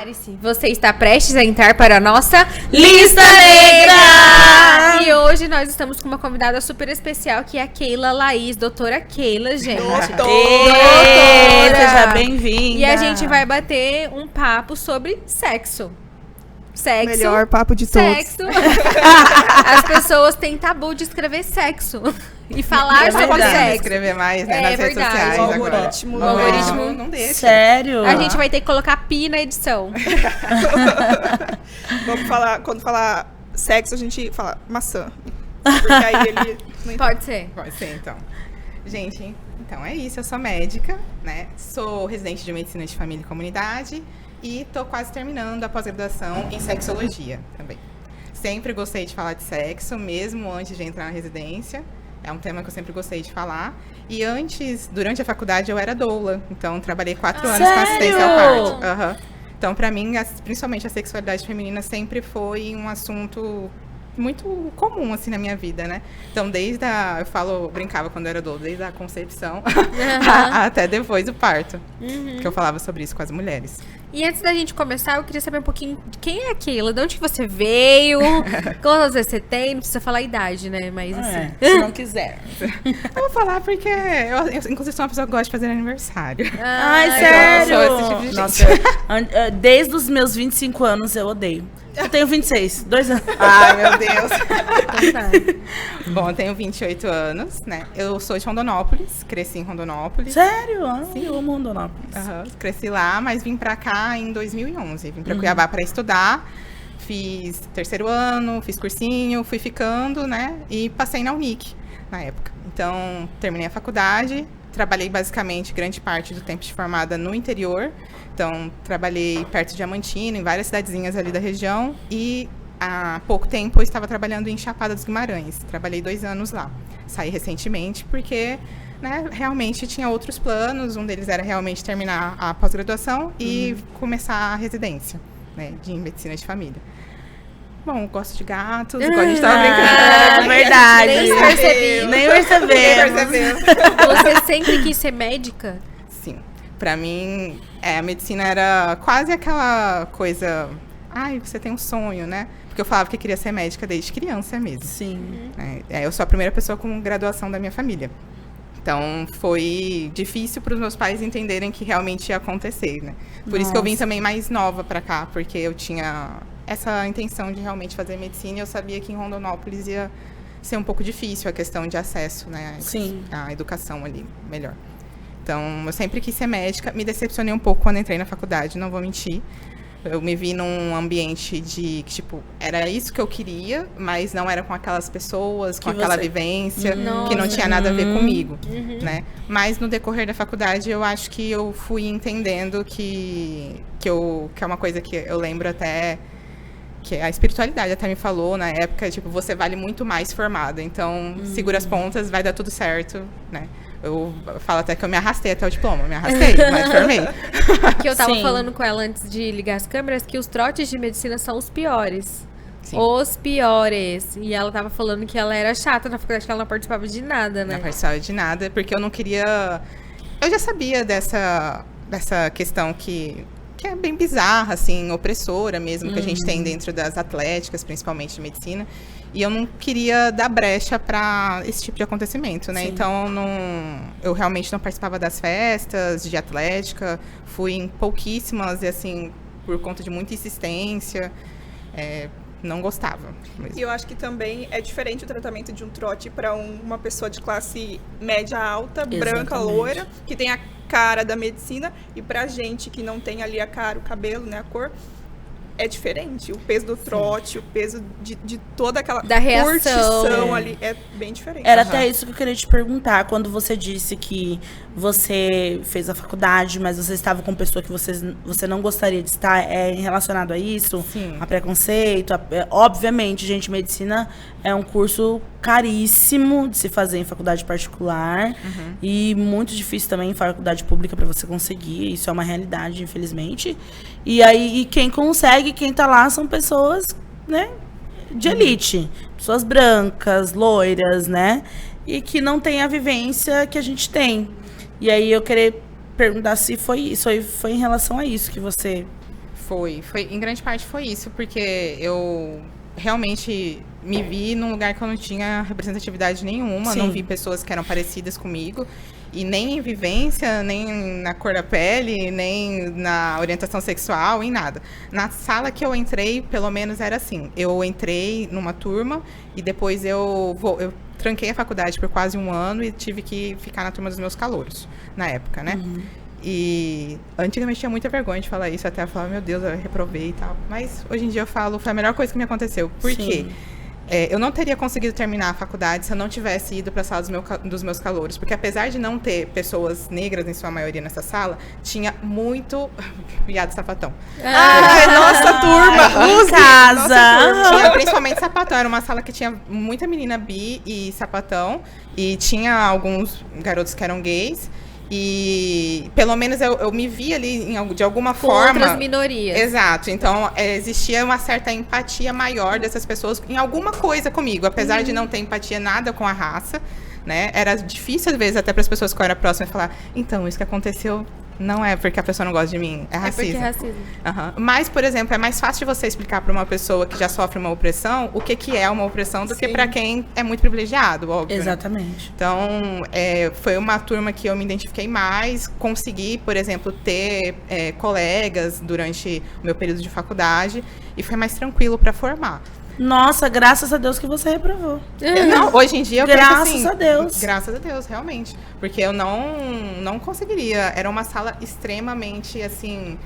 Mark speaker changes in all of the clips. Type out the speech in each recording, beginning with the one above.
Speaker 1: Prepare-se, você está prestes a entrar para a nossa
Speaker 2: Lista Negra!
Speaker 1: E hoje nós estamos com uma convidada super especial, que é a Keila Laís, doutora Keila, gente.
Speaker 2: Doutora! Seja bem-vinda!
Speaker 1: E a gente vai bater um papo sobre sexo. Sexo.
Speaker 3: Melhor papo de todos.
Speaker 1: Sexo. As pessoas têm tabu de escrever sexo. E falar sobre sexo.
Speaker 4: Escrever mais, né, nas redes sociais
Speaker 3: O
Speaker 4: agora.
Speaker 3: algoritmo.
Speaker 4: O algoritmo não deixa.
Speaker 2: Sério?
Speaker 1: A gente vai ter que colocar pi na edição.
Speaker 3: Vamos falar, quando falar sexo, a gente fala maçã. Porque aí ele não
Speaker 1: Pode ser.
Speaker 4: Pode ser, então. Gente, então é isso. Eu sou médica, né? Sou residente de medicina de família e comunidade. E tô quase terminando a pós-graduação em sexologia também. Sempre gostei de falar de sexo, mesmo antes de entrar na residência. É um tema que eu sempre gostei de falar. E durante a faculdade, eu era doula. Então, trabalhei 4 anos com assistência ao parto. Uhum. Então, pra mim, principalmente a sexualidade feminina sempre foi um assunto muito comum, assim, na minha vida, né? Então, eu brincava quando eu era doula, desde a concepção até depois do parto. Que eu falava sobre isso com as mulheres.
Speaker 1: E antes da gente começar, eu queria saber um pouquinho de quem é a Keila, de onde que você veio, quantas vezes você tem, não precisa falar a idade, né? Mas assim.
Speaker 2: Se não quiser.
Speaker 4: Eu vou falar porque eu inclusive, sou uma pessoa que gosta de fazer aniversário.
Speaker 2: Ai,
Speaker 4: então,
Speaker 2: sério?
Speaker 4: eu sou esse tipo de gente.
Speaker 2: Nossa, desde os meus 25 anos eu odeio. Eu tenho 26, 2 anos.
Speaker 4: Ai, meu Deus.
Speaker 1: Então,
Speaker 4: Bom, eu tenho 28 anos, né? Eu sou de Rondonópolis, cresci em Rondonópolis.
Speaker 2: Sério? Sim, eu amo Rondonópolis.
Speaker 4: Cresci lá, mas vim pra cá em 2011. Vim pra Cuiabá pra estudar. Fiz 3º ano, fiz cursinho, fui ficando, né? E passei na Unic na época. Então, terminei a faculdade. Trabalhei basicamente grande parte do tempo de formada no interior. Então, trabalhei perto de Diamantina, em várias cidadezinhas ali da região. E há pouco tempo eu estava trabalhando em Chapada dos Guimarães. Trabalhei 2 anos lá. Saí recentemente porque, né, realmente tinha outros planos. Um deles era realmente terminar a pós-graduação e começar a residência, né, de medicina de família. Bom, gosto de gatos, igual a gente tava brincando.
Speaker 2: Verdade.
Speaker 1: Nem percebi.
Speaker 2: Nem percebemos.
Speaker 1: Você sempre quis ser médica?
Speaker 4: Sim. Pra mim, a medicina era quase aquela coisa... Ai, você tem um sonho, né? Porque eu falava que queria ser médica desde criança mesmo.
Speaker 2: Sim.
Speaker 4: Eu sou a primeira pessoa com graduação da minha família. Então, foi difícil para os meus pais entenderem que realmente ia acontecer, né? Por isso que eu vim também mais nova pra cá, porque eu tinha essa intenção de realmente fazer medicina e eu sabia que em Rondonópolis ia ser um pouco difícil a questão de acesso, né?
Speaker 2: Sim.
Speaker 4: À educação ali, melhor. Então, eu sempre quis ser médica. Me decepcionei um pouco quando entrei na faculdade, não vou mentir. Eu me vi num ambiente que, tipo, era isso que eu queria, mas não era com aquelas pessoas, com aquela vivência, que não tinha nada a ver comigo, né? Mas no decorrer da faculdade, eu acho que eu fui entendendo que é uma coisa que eu lembro até, que a espiritualidade até me falou na época, tipo, você vale muito mais formada, então segura as pontas, vai dar tudo certo, né? Eu falo até que eu me arrastei até o diploma, mas formei.
Speaker 1: Que eu tava falando com ela antes de ligar as câmeras, que os trotes de medicina são os piores.
Speaker 4: Sim.
Speaker 1: Os piores. E ela tava falando que ela era chata na faculdade, que ela não participava de nada, né?
Speaker 4: Não participava de nada, porque eu não queria... Eu já sabia dessa questão que é bem bizarra, assim, opressora mesmo, que a gente tem dentro das atléticas, principalmente de medicina. E eu não queria dar brecha para esse tipo de acontecimento, né? Sim. Então, eu realmente não participava das festas de atlética, fui em pouquíssimas, e assim, por conta de muita insistência, não gostava mesmo.
Speaker 3: E eu acho que também é diferente o tratamento de um trote para uma pessoa de classe média alta, branca, loira, que tem a cara da medicina, e pra gente que não tem ali a cara, o cabelo, né, a cor, é diferente. O peso do trote, o peso de toda aquela
Speaker 1: da
Speaker 3: curtição ali é bem diferente.
Speaker 2: Era até isso que eu queria te perguntar. Quando você disse que você fez a faculdade, mas você estava com pessoa que você não gostaria de estar, relacionado a isso?
Speaker 4: Sim.
Speaker 2: A preconceito? Obviamente, gente, medicina é um curso caríssimo de se fazer em faculdade particular e muito difícil também em faculdade pública para você conseguir. Isso é uma realidade, infelizmente. E aí, quem consegue, quem tá lá, são pessoas, né, de elite. Pessoas brancas, loiras, né? E que não têm a vivência que a gente tem. E aí, eu queria perguntar se foi isso, foi em relação a isso que você
Speaker 4: Foi, em grande parte foi isso, porque eu realmente me vi num lugar que eu não tinha representatividade nenhuma,
Speaker 2: Sim.
Speaker 4: não vi pessoas que eram parecidas comigo, e nem em vivência, nem na cor da pele, nem na orientação sexual, em nada. Na sala que eu entrei, pelo menos era assim, eu entrei numa turma e depois eu tranquei a faculdade por quase 1 ano e tive que ficar na turma dos meus calouros, na época, né? E antigamente tinha muita vergonha de falar isso, até eu falava, meu Deus, eu reprovei e tal. Mas hoje em dia eu falo, foi a melhor coisa que me aconteceu. Por quê? Eu não teria conseguido terminar a faculdade se eu não tivesse ido para a sala dos meus calouros. Porque apesar de não ter pessoas negras, em sua maioria, nessa sala, tinha muito viado sapatão.
Speaker 3: Nossa turma!
Speaker 2: Em
Speaker 3: Use!
Speaker 2: casa.
Speaker 4: Tinha principalmente sapatão. Era uma sala que tinha muita menina bi e sapatão. E tinha alguns garotos que eram gays. E pelo menos eu me vi ali de alguma
Speaker 1: Com
Speaker 4: forma.
Speaker 1: outras minorias.
Speaker 4: Exato. Então, existia uma certa empatia maior dessas pessoas em alguma coisa comigo. Apesar de não ter empatia nada com a raça, né? Era difícil, às vezes, até para as pessoas que eu era próxima falar, então, isso que aconteceu não é porque a pessoa não gosta de mim, é racismo.
Speaker 1: É porque é racismo.
Speaker 4: Mas, por exemplo, é mais fácil de você explicar para uma pessoa que já sofre uma opressão o que é uma opressão do que para quem é muito privilegiado, óbvio. Né?
Speaker 2: Exatamente.
Speaker 4: Então, foi uma turma que eu me identifiquei mais, consegui, por exemplo, ter colegas durante o meu período de faculdade e foi mais tranquilo para formar.
Speaker 2: Nossa, graças a Deus que você reprovou.
Speaker 4: Não, hoje em dia eu penso assim,
Speaker 2: Graças a Deus.
Speaker 4: Graças a Deus, realmente. Porque eu não conseguiria. Era uma sala extremamente, assim...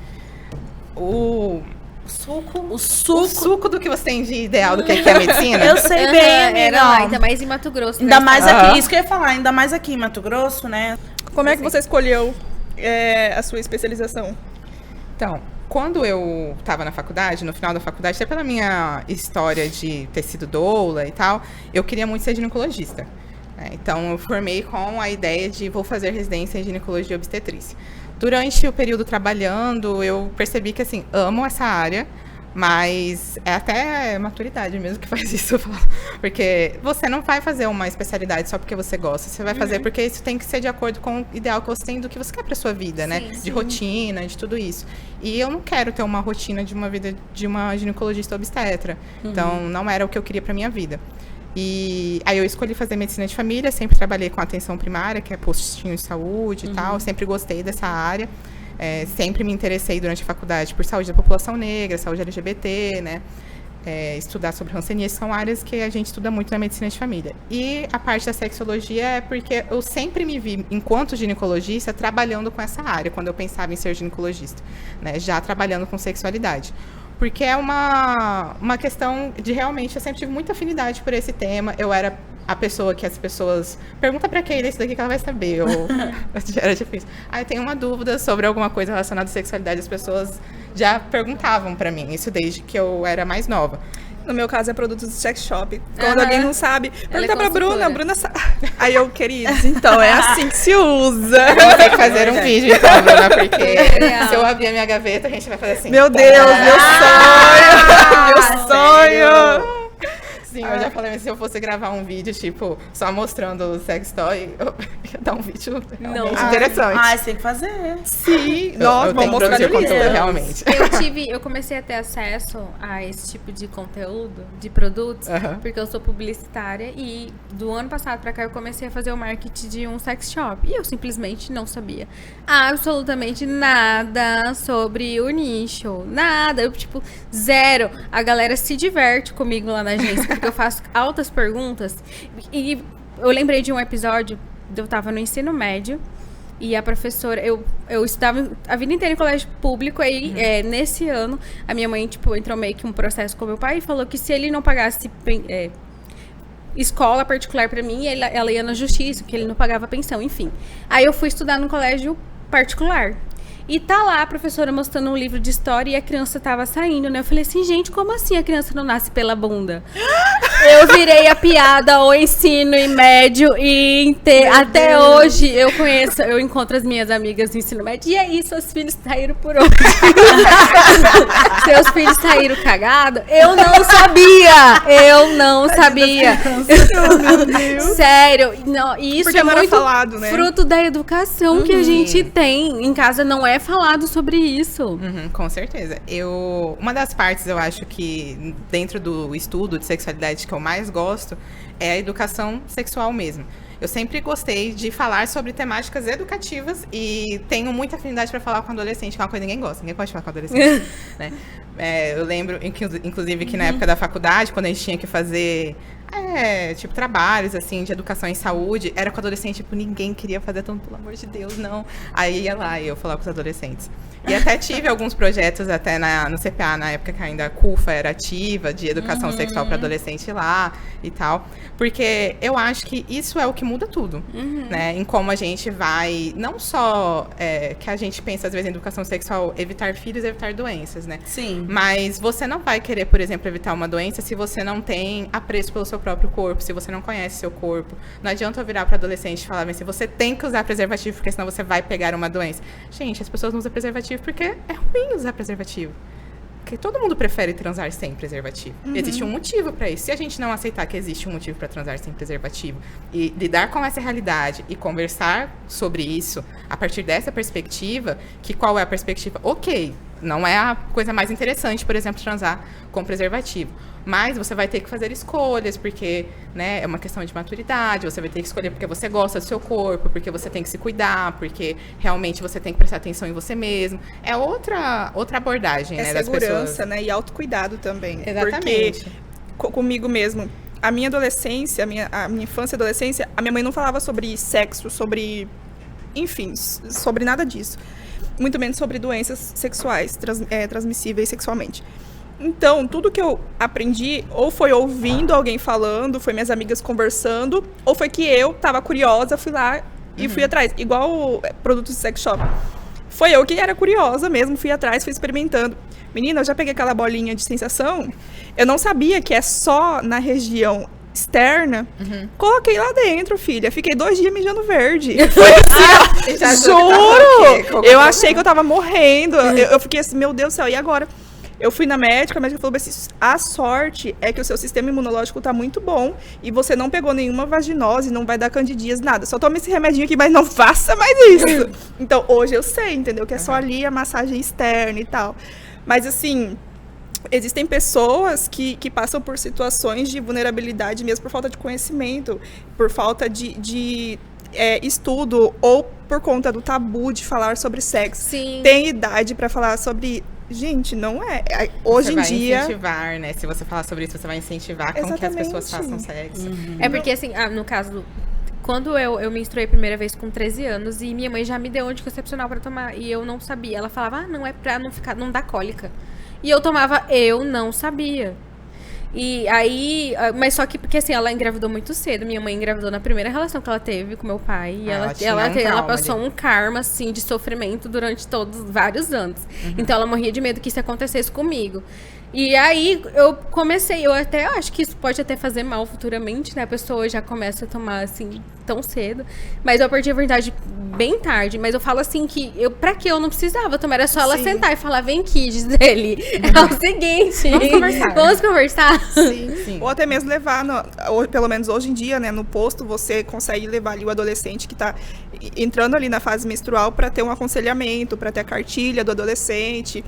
Speaker 4: O suco do que você tem de ideal do que é a medicina.
Speaker 2: Eu sei bem, amiga.
Speaker 1: Era lá, ainda mais em Mato Grosso.
Speaker 2: Ainda
Speaker 1: né?
Speaker 2: mais aqui, isso que eu ia falar, ainda mais aqui em Mato Grosso, né?
Speaker 3: Como é que você escolheu a sua especialização?
Speaker 4: Então, quando eu estava na faculdade, no final da faculdade, até pela minha história de ter sido doula e tal, eu queria muito ser ginecologista. Então, eu formei com a ideia de vou fazer residência em ginecologia e obstetrícia. Durante o período trabalhando, eu percebi que, assim, amo essa área, mas é até maturidade mesmo que faz isso. Porque você não vai fazer uma especialidade só porque você gosta. Você vai fazer porque isso tem que ser de acordo com o ideal que você tem do que você quer pra sua vida, né? De rotina, de tudo isso. E eu não quero ter uma rotina de uma vida de uma ginecologista obstetra. Então, não era o que eu queria pra minha vida. E aí eu escolhi fazer medicina de família, sempre trabalhei com atenção primária, que é postinho de saúde e tal, sempre gostei dessa área, sempre me interessei durante a faculdade por saúde da população negra, saúde LGBT, né, estudar sobre hanseníase, são áreas que a gente estuda muito na medicina de família. E a parte da sexologia é porque eu sempre me vi, enquanto ginecologista, trabalhando com essa área, quando eu pensava em ser ginecologista, né, já trabalhando com sexualidade. Porque é uma questão de realmente, eu sempre tive muita afinidade por esse tema. Eu era a pessoa que as pessoas... Pergunta pra Keila isso daqui que ela vai saber. Era difícil. Eu tenho uma dúvida sobre alguma coisa relacionada à sexualidade. As pessoas já perguntavam pra mim, isso desde que eu era mais nova.
Speaker 3: No meu caso, é produtos de sex shop. Quando alguém não sabe, pergunta pra Bruna. A Bruna sabe. Aí eu, queridos, então é assim que se usa.
Speaker 4: Vamos ter que fazer um vídeo, então, Bruna, porque se eu abrir a minha gaveta, a gente vai fazer assim.
Speaker 3: Meu Deus, meu sonho! Meu sonho!
Speaker 4: Sim, eu já falei, mas se eu fosse gravar um vídeo, tipo, só mostrando o sex toy, eu ia dar um vídeo realmente interessante.
Speaker 2: Você tem que fazer.
Speaker 3: Sim,
Speaker 4: Nossa,
Speaker 3: vamos mostrar
Speaker 4: produzir
Speaker 3: ali.
Speaker 4: conteúdo, realmente.
Speaker 1: Eu comecei a ter acesso a esse tipo de conteúdo, de produtos, porque eu sou publicitária e do ano passado pra cá eu comecei a fazer o marketing de um sex shop. E eu simplesmente não sabia absolutamente nada sobre o nicho. Nada. Eu, tipo, zero. A galera se diverte comigo lá na agência, porque eu faço altas perguntas. E eu lembrei de um episódio, eu tava no ensino médio, e a professora, eu estudava a vida inteira em colégio público, aí nesse ano, a minha mãe, tipo, entrou meio que um processo com meu pai e falou que se ele não pagasse escola particular pra mim, ela ia na justiça, porque ele não pagava pensão, enfim. Aí eu fui estudar no colégio particular. E tá lá a professora mostrando um livro de história e a criança tava saindo, né? Eu falei assim, gente, como assim a criança não nasce pela bunda? Eu virei a piada o ensino e médio e até hoje eu encontro as minhas amigas do ensino médio. E aí, seus filhos saíram por onde? Seus filhos saíram cagados? Eu não sabia.
Speaker 3: Meu Deus.
Speaker 1: Sério. Não, e isso
Speaker 3: porque
Speaker 1: é
Speaker 3: não
Speaker 1: muito
Speaker 3: era falado, né?
Speaker 1: fruto da educação que a gente tem. Em casa não é falado sobre isso.
Speaker 4: Com certeza. Uma das partes, eu acho que dentro do estudo de sexualidade que eu mais gosto é a educação sexual mesmo. Eu sempre gostei de falar sobre temáticas educativas e tenho muita afinidade para falar com adolescente, que é uma coisa que ninguém gosta. Ninguém pode falar com adolescente, né? Eu lembro, inclusive, que na época da faculdade, quando a gente tinha que fazer tipo, trabalhos, assim, de educação em saúde, era com adolescente, tipo, ninguém queria fazer tanto, pelo amor de Deus, não. Aí ia lá e eu falava com os adolescentes. E até tive alguns projetos até no CPA, na época que ainda a CUFA era ativa, de educação sexual para adolescente lá e tal. Porque eu acho que isso é o que muda tudo, né? Em como a gente vai, não só que a gente pensa, às vezes, em educação sexual, evitar filhos, evitar doenças, né?
Speaker 2: Sim.
Speaker 4: Mas você não vai querer, por exemplo, evitar uma doença se você não tem apreço pelo seu próprio corpo, se você não conhece seu corpo. Não adianta eu virar para adolescente e falar, mas você tem que usar preservativo, porque senão você vai pegar uma doença. Gente, as pessoas não usam preservativo porque é ruim usar preservativo. Porque todo mundo prefere transar sem preservativo. Existe um motivo para isso. Se a gente não aceitar que existe um motivo para transar sem preservativo e lidar com essa realidade e conversar sobre isso a partir dessa perspectiva, que qual é a perspectiva? Ok, não é a coisa mais interessante, por exemplo, transar com preservativo. Mas você vai ter que fazer escolhas, porque, né, é uma questão de maturidade, você vai ter que escolher porque você gosta do seu corpo, porque você tem que se cuidar, porque realmente você tem que prestar atenção em você mesmo. É outra abordagem, né, das pessoas.
Speaker 3: É segurança, né, e autocuidado também.
Speaker 4: Exatamente.
Speaker 3: Porque comigo mesmo, a minha adolescência, a minha infância e adolescência, a minha mãe não falava sobre sexo, sobre, enfim, sobre nada disso. Muito menos sobre doenças sexuais, transmissíveis sexualmente. Então, tudo que eu aprendi, ou foi ouvindo alguém falando, foi minhas amigas conversando, ou foi que eu tava curiosa, fui lá e fui atrás. Igual produtos de sex shop. Foi eu que era curiosa mesmo, fui atrás, fui experimentando. Menina, eu já peguei aquela bolinha de sensação, eu não sabia que é só na região externa, coloquei lá dentro, filha. Fiquei 2 dias mijando verde. Foi assim, juro! Eu achei que eu tava morrendo. Eu fiquei assim, meu Deus do céu, e agora? Eu fui na médica, a médica falou assim, a sorte é que o seu sistema imunológico tá muito bom e você não pegou nenhuma vaginose, não vai dar candidíase, nada. Só tome esse remedinho aqui, mas não faça mais isso. Então, hoje eu sei, entendeu? Que é só ali a massagem externa e tal. Mas, assim, existem pessoas que passam por situações de vulnerabilidade mesmo por falta de conhecimento, por falta de estudo ou por conta do tabu de falar sobre sexo.
Speaker 1: Sim.
Speaker 3: Tem idade para falar sobre... Gente, não é. Hoje em dia...
Speaker 4: Você vai incentivar, né? Se você falar sobre isso, você vai incentivar com que as pessoas façam sexo.
Speaker 1: É porque, assim, no caso... Quando eu menstruei a primeira vez com 13 anos e minha mãe já me deu anticoncepcional pra tomar e eu não sabia. Ela falava, não é pra não dar cólica. E eu tomava, eu não sabia. E aí, mas só que, porque assim, ela engravidou muito cedo. Minha mãe engravidou na primeira relação que ela teve com meu pai. E ela passou um karma, assim, de sofrimento durante vários anos. Então ela morria de medo que isso acontecesse comigo. E aí eu comecei, eu até acho que isso pode até fazer mal futuramente, né? A pessoa já começa a tomar assim tão cedo. Mas eu perdi a verdade bem tarde. Mas eu falo assim que pra que eu não precisava tomar? Era só ela sentar e falar, vem aqui, diz ele. É o seguinte. Vamos conversar.
Speaker 3: Sim. Ou até mesmo levar, ou pelo menos hoje em dia, né? No posto, você consegue levar ali o adolescente que tá entrando ali na fase menstrual pra ter um aconselhamento, pra ter a cartilha do adolescente.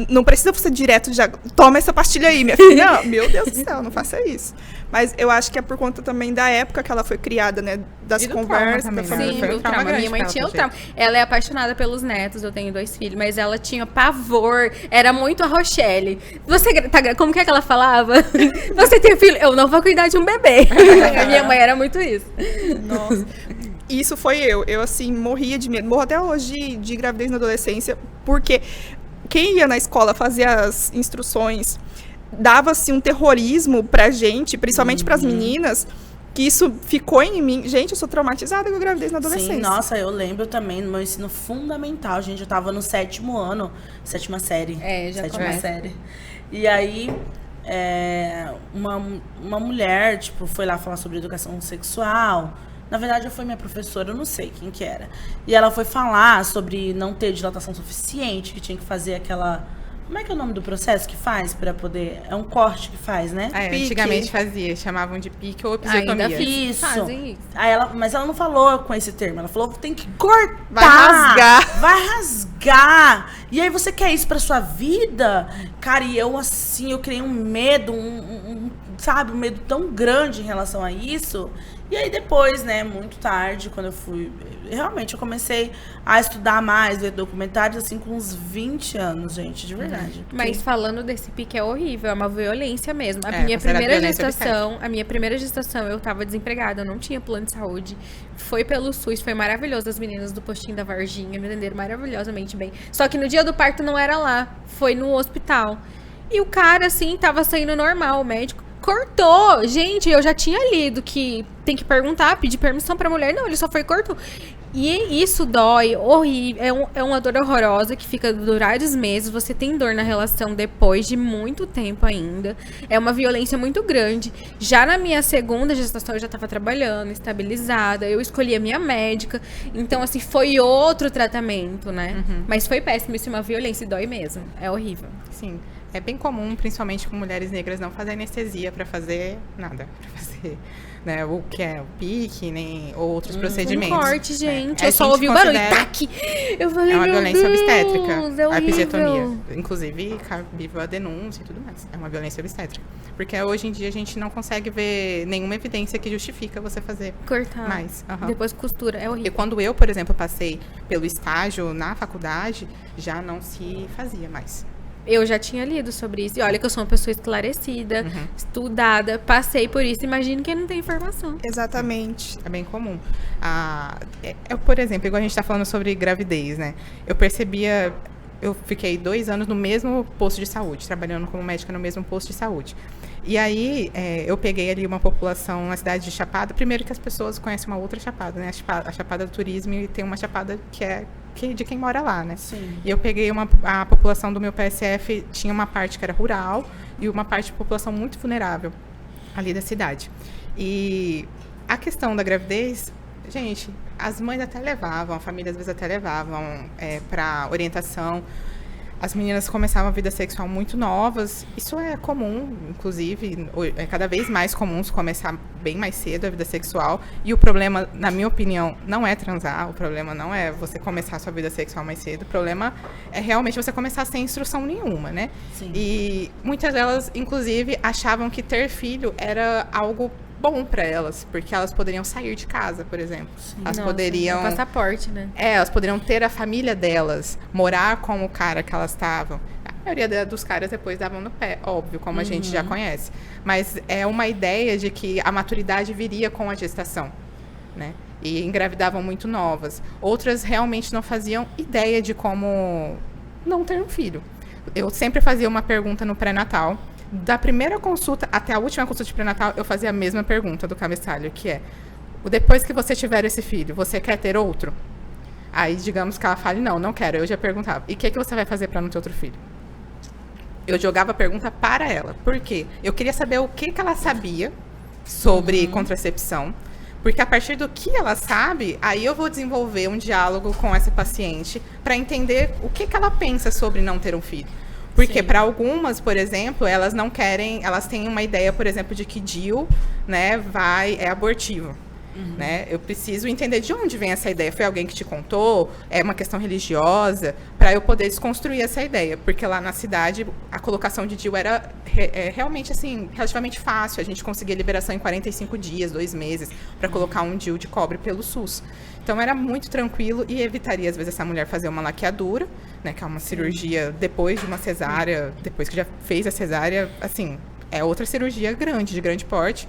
Speaker 3: Não precisa você direto já, toma essa pastilha aí, minha filha. Não, meu Deus do céu, não faça isso. Mas eu acho que é por conta também da época que ela foi criada, né? Das conversas.
Speaker 4: Também,
Speaker 1: sim, do trauma. Minha mãe tinha o trauma. Ela é apaixonada pelos netos, eu tenho 2 filhos, mas ela tinha pavor, era muito a Rochelle. Como que é que ela falava? Você tem filho? Eu não vou cuidar de um bebê. A minha mãe era muito isso.
Speaker 3: Nossa. Isso foi eu. Eu, assim, morria de medo. Morro até hoje de gravidez na adolescência, porque quem ia na escola fazer as instruções dava-se um terrorismo pra gente, principalmente pras meninas, que isso ficou em mim. Gente, eu sou traumatizada com a gravidez na adolescência.
Speaker 2: Sim, nossa, eu lembro também no meu ensino fundamental, gente, eu tava no 7º ano, 7ª série.
Speaker 1: Já
Speaker 2: 7ª série. E aí, uma mulher, tipo, foi lá falar sobre educação sexual. Na verdade, foi minha professora, eu não sei quem que era. E ela foi falar sobre não ter dilatação suficiente, que tinha que fazer aquela... Como é que é o nome do processo que faz para poder... É um corte que faz, né?
Speaker 4: Antigamente fazia, chamavam de pique ou episiotomia.
Speaker 2: Ainda isso.
Speaker 1: Fazem isso.
Speaker 2: Aí mas ela não falou com esse termo, ela falou tem que cortar.
Speaker 4: Vai rasgar.
Speaker 2: Vai rasgar. E aí você quer isso pra sua vida? Cara, e eu assim, eu criei um medo, sabe, um medo tão grande em relação a isso. E aí depois, né, muito tarde, quando eu fui... Realmente, eu comecei a estudar mais, ver documentários, assim, com uns 20 anos, gente, de verdade.
Speaker 1: Mas falando desse pique é horrível, é uma violência mesmo. A minha primeira gestação, eu tava desempregada, eu não tinha plano de saúde. Foi pelo SUS, foi maravilhoso. As meninas do postinho da Varginha me atenderam maravilhosamente bem. Só que no dia do parto não era lá, foi no hospital. E o cara, assim, tava saindo normal, o médico cortou. Gente, eu já tinha lido que tem que perguntar, pedir permissão pra mulher. Não, ele só foi e cortou. E isso dói, horrível. É uma dor horrorosa que fica por vários meses. Você tem dor na relação depois de muito tempo ainda. É uma violência muito grande. Já na minha segunda gestação, eu já tava trabalhando, estabilizada. Eu escolhi a minha médica. Então, assim, foi outro tratamento, né? Mas foi péssimo. Isso é uma violência e dói mesmo. É horrível.
Speaker 4: Sim. É bem comum, principalmente com mulheres negras, não fazer anestesia para fazer nada. Pra fazer, né, o que é o pique, nem outros procedimentos.
Speaker 1: Um corte, gente.
Speaker 4: Eu
Speaker 1: só ouvi o barulho. Tac! Eu falei,
Speaker 4: é uma violência obstétrica.
Speaker 1: É
Speaker 4: a episiotomia. Inclusive, viva a denúncia e tudo mais. É uma violência obstétrica. Porque hoje em dia a gente não consegue ver nenhuma evidência que justifica você fazer
Speaker 1: cortar
Speaker 4: mais.
Speaker 1: Depois costura. É horrível.
Speaker 4: E quando eu, por exemplo, passei pelo estágio na faculdade, já não se fazia mais.
Speaker 1: Eu já tinha lido sobre isso. E olha que eu sou uma pessoa esclarecida, estudada, passei por isso. Imagino quem não tem informação.
Speaker 3: Exatamente.
Speaker 4: É bem comum. Por exemplo, igual a gente tá falando sobre gravidez, né? Eu fiquei 2 anos no mesmo posto de saúde, trabalhando como médica no mesmo posto de saúde. E aí, eu peguei ali uma população na cidade de Chapada. Primeiro que as pessoas conhecem uma outra Chapada, né? A Chapada do Turismo, e tem uma Chapada que é de quem mora lá, né?
Speaker 2: Sim.
Speaker 4: E eu peguei a população do meu PSF, tinha uma parte que era rural e uma parte de população muito vulnerável ali da cidade. E a questão da gravidez, gente, as mães até levavam, a família às vezes até levavam para orientação. As meninas começavam a vida sexual muito novas. Isso é comum, inclusive, é cada vez mais comum se começar bem mais cedo a vida sexual. E o problema, na minha opinião, não é transar. O problema não é você começar a sua vida sexual mais cedo. O problema é realmente você começar sem instrução nenhuma, né?
Speaker 2: Sim.
Speaker 4: E muitas delas, inclusive, achavam que ter filho era algo bom para elas, porque elas poderiam sair de casa, por exemplo. Elas poderiam...
Speaker 1: Um passaporte, né?
Speaker 4: Elas poderiam ter a família delas, morar com o cara que elas estavam. A maioria dos caras depois davam no pé, óbvio, como a gente já conhece. Mas é uma ideia de que a maturidade viria com a gestação, né? E engravidavam muito novas. Outras realmente não faziam ideia de como não ter um filho. Eu sempre fazia uma pergunta no pré-natal. Da primeira consulta até a última consulta de pré-natal, eu fazia a mesma pergunta do cabeçalho, que é: depois que você tiver esse filho, você quer ter outro? Aí, digamos que ela fale, não quero. Eu já perguntava, e o que você vai fazer para não ter outro filho? Eu jogava a pergunta para ela. Por quê? Eu queria saber o que ela sabia sobre contracepção, porque a partir do que ela sabe, aí eu vou desenvolver um diálogo com essa paciente para entender o que ela pensa sobre não ter um filho. Porque para algumas, por exemplo, elas não querem, elas têm uma ideia, por exemplo, de que DIU, né, é abortivo. Né? Eu preciso entender de onde vem essa ideia. Foi alguém que te contou? É uma questão religiosa? Para eu poder desconstruir essa ideia. Porque lá na cidade, a colocação de DIU era realmente, assim, relativamente fácil. A gente conseguia liberação em 45 dias, 2 meses, para colocar um DIU de cobre pelo SUS. Então, era muito tranquilo e evitaria, às vezes, essa mulher fazer uma laqueadura, né, que é uma cirurgia depois de uma cesárea, depois que já fez a cesárea, assim, é outra cirurgia grande, de grande porte.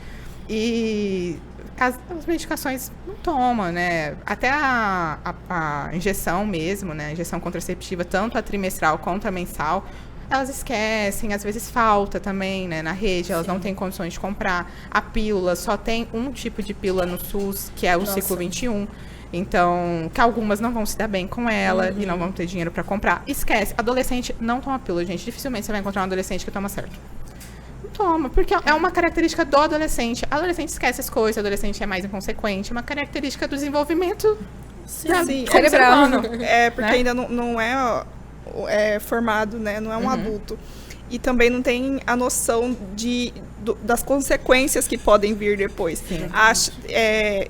Speaker 4: E as medicações não tomam, né? Até a injeção mesmo, né? A injeção contraceptiva, tanto a trimestral quanto a mensal, elas esquecem, às vezes falta também, né? Na rede, elas não têm condições de comprar. A pílula, só tem um tipo de pílula no SUS, que é o ciclo 21. Então, que algumas não vão se dar bem com ela e não vão ter dinheiro para comprar. Esquece, adolescente não toma pílula, gente. Dificilmente você vai encontrar um adolescente que toma certo. toma. Porque é uma característica do adolescente. O adolescente esquece as coisas, o adolescente é mais inconsequente. É uma característica do desenvolvimento
Speaker 1: cerebral.
Speaker 3: É, porque ainda não é formado, né? Não é um adulto. E também não tem a noção das consequências que podem vir depois.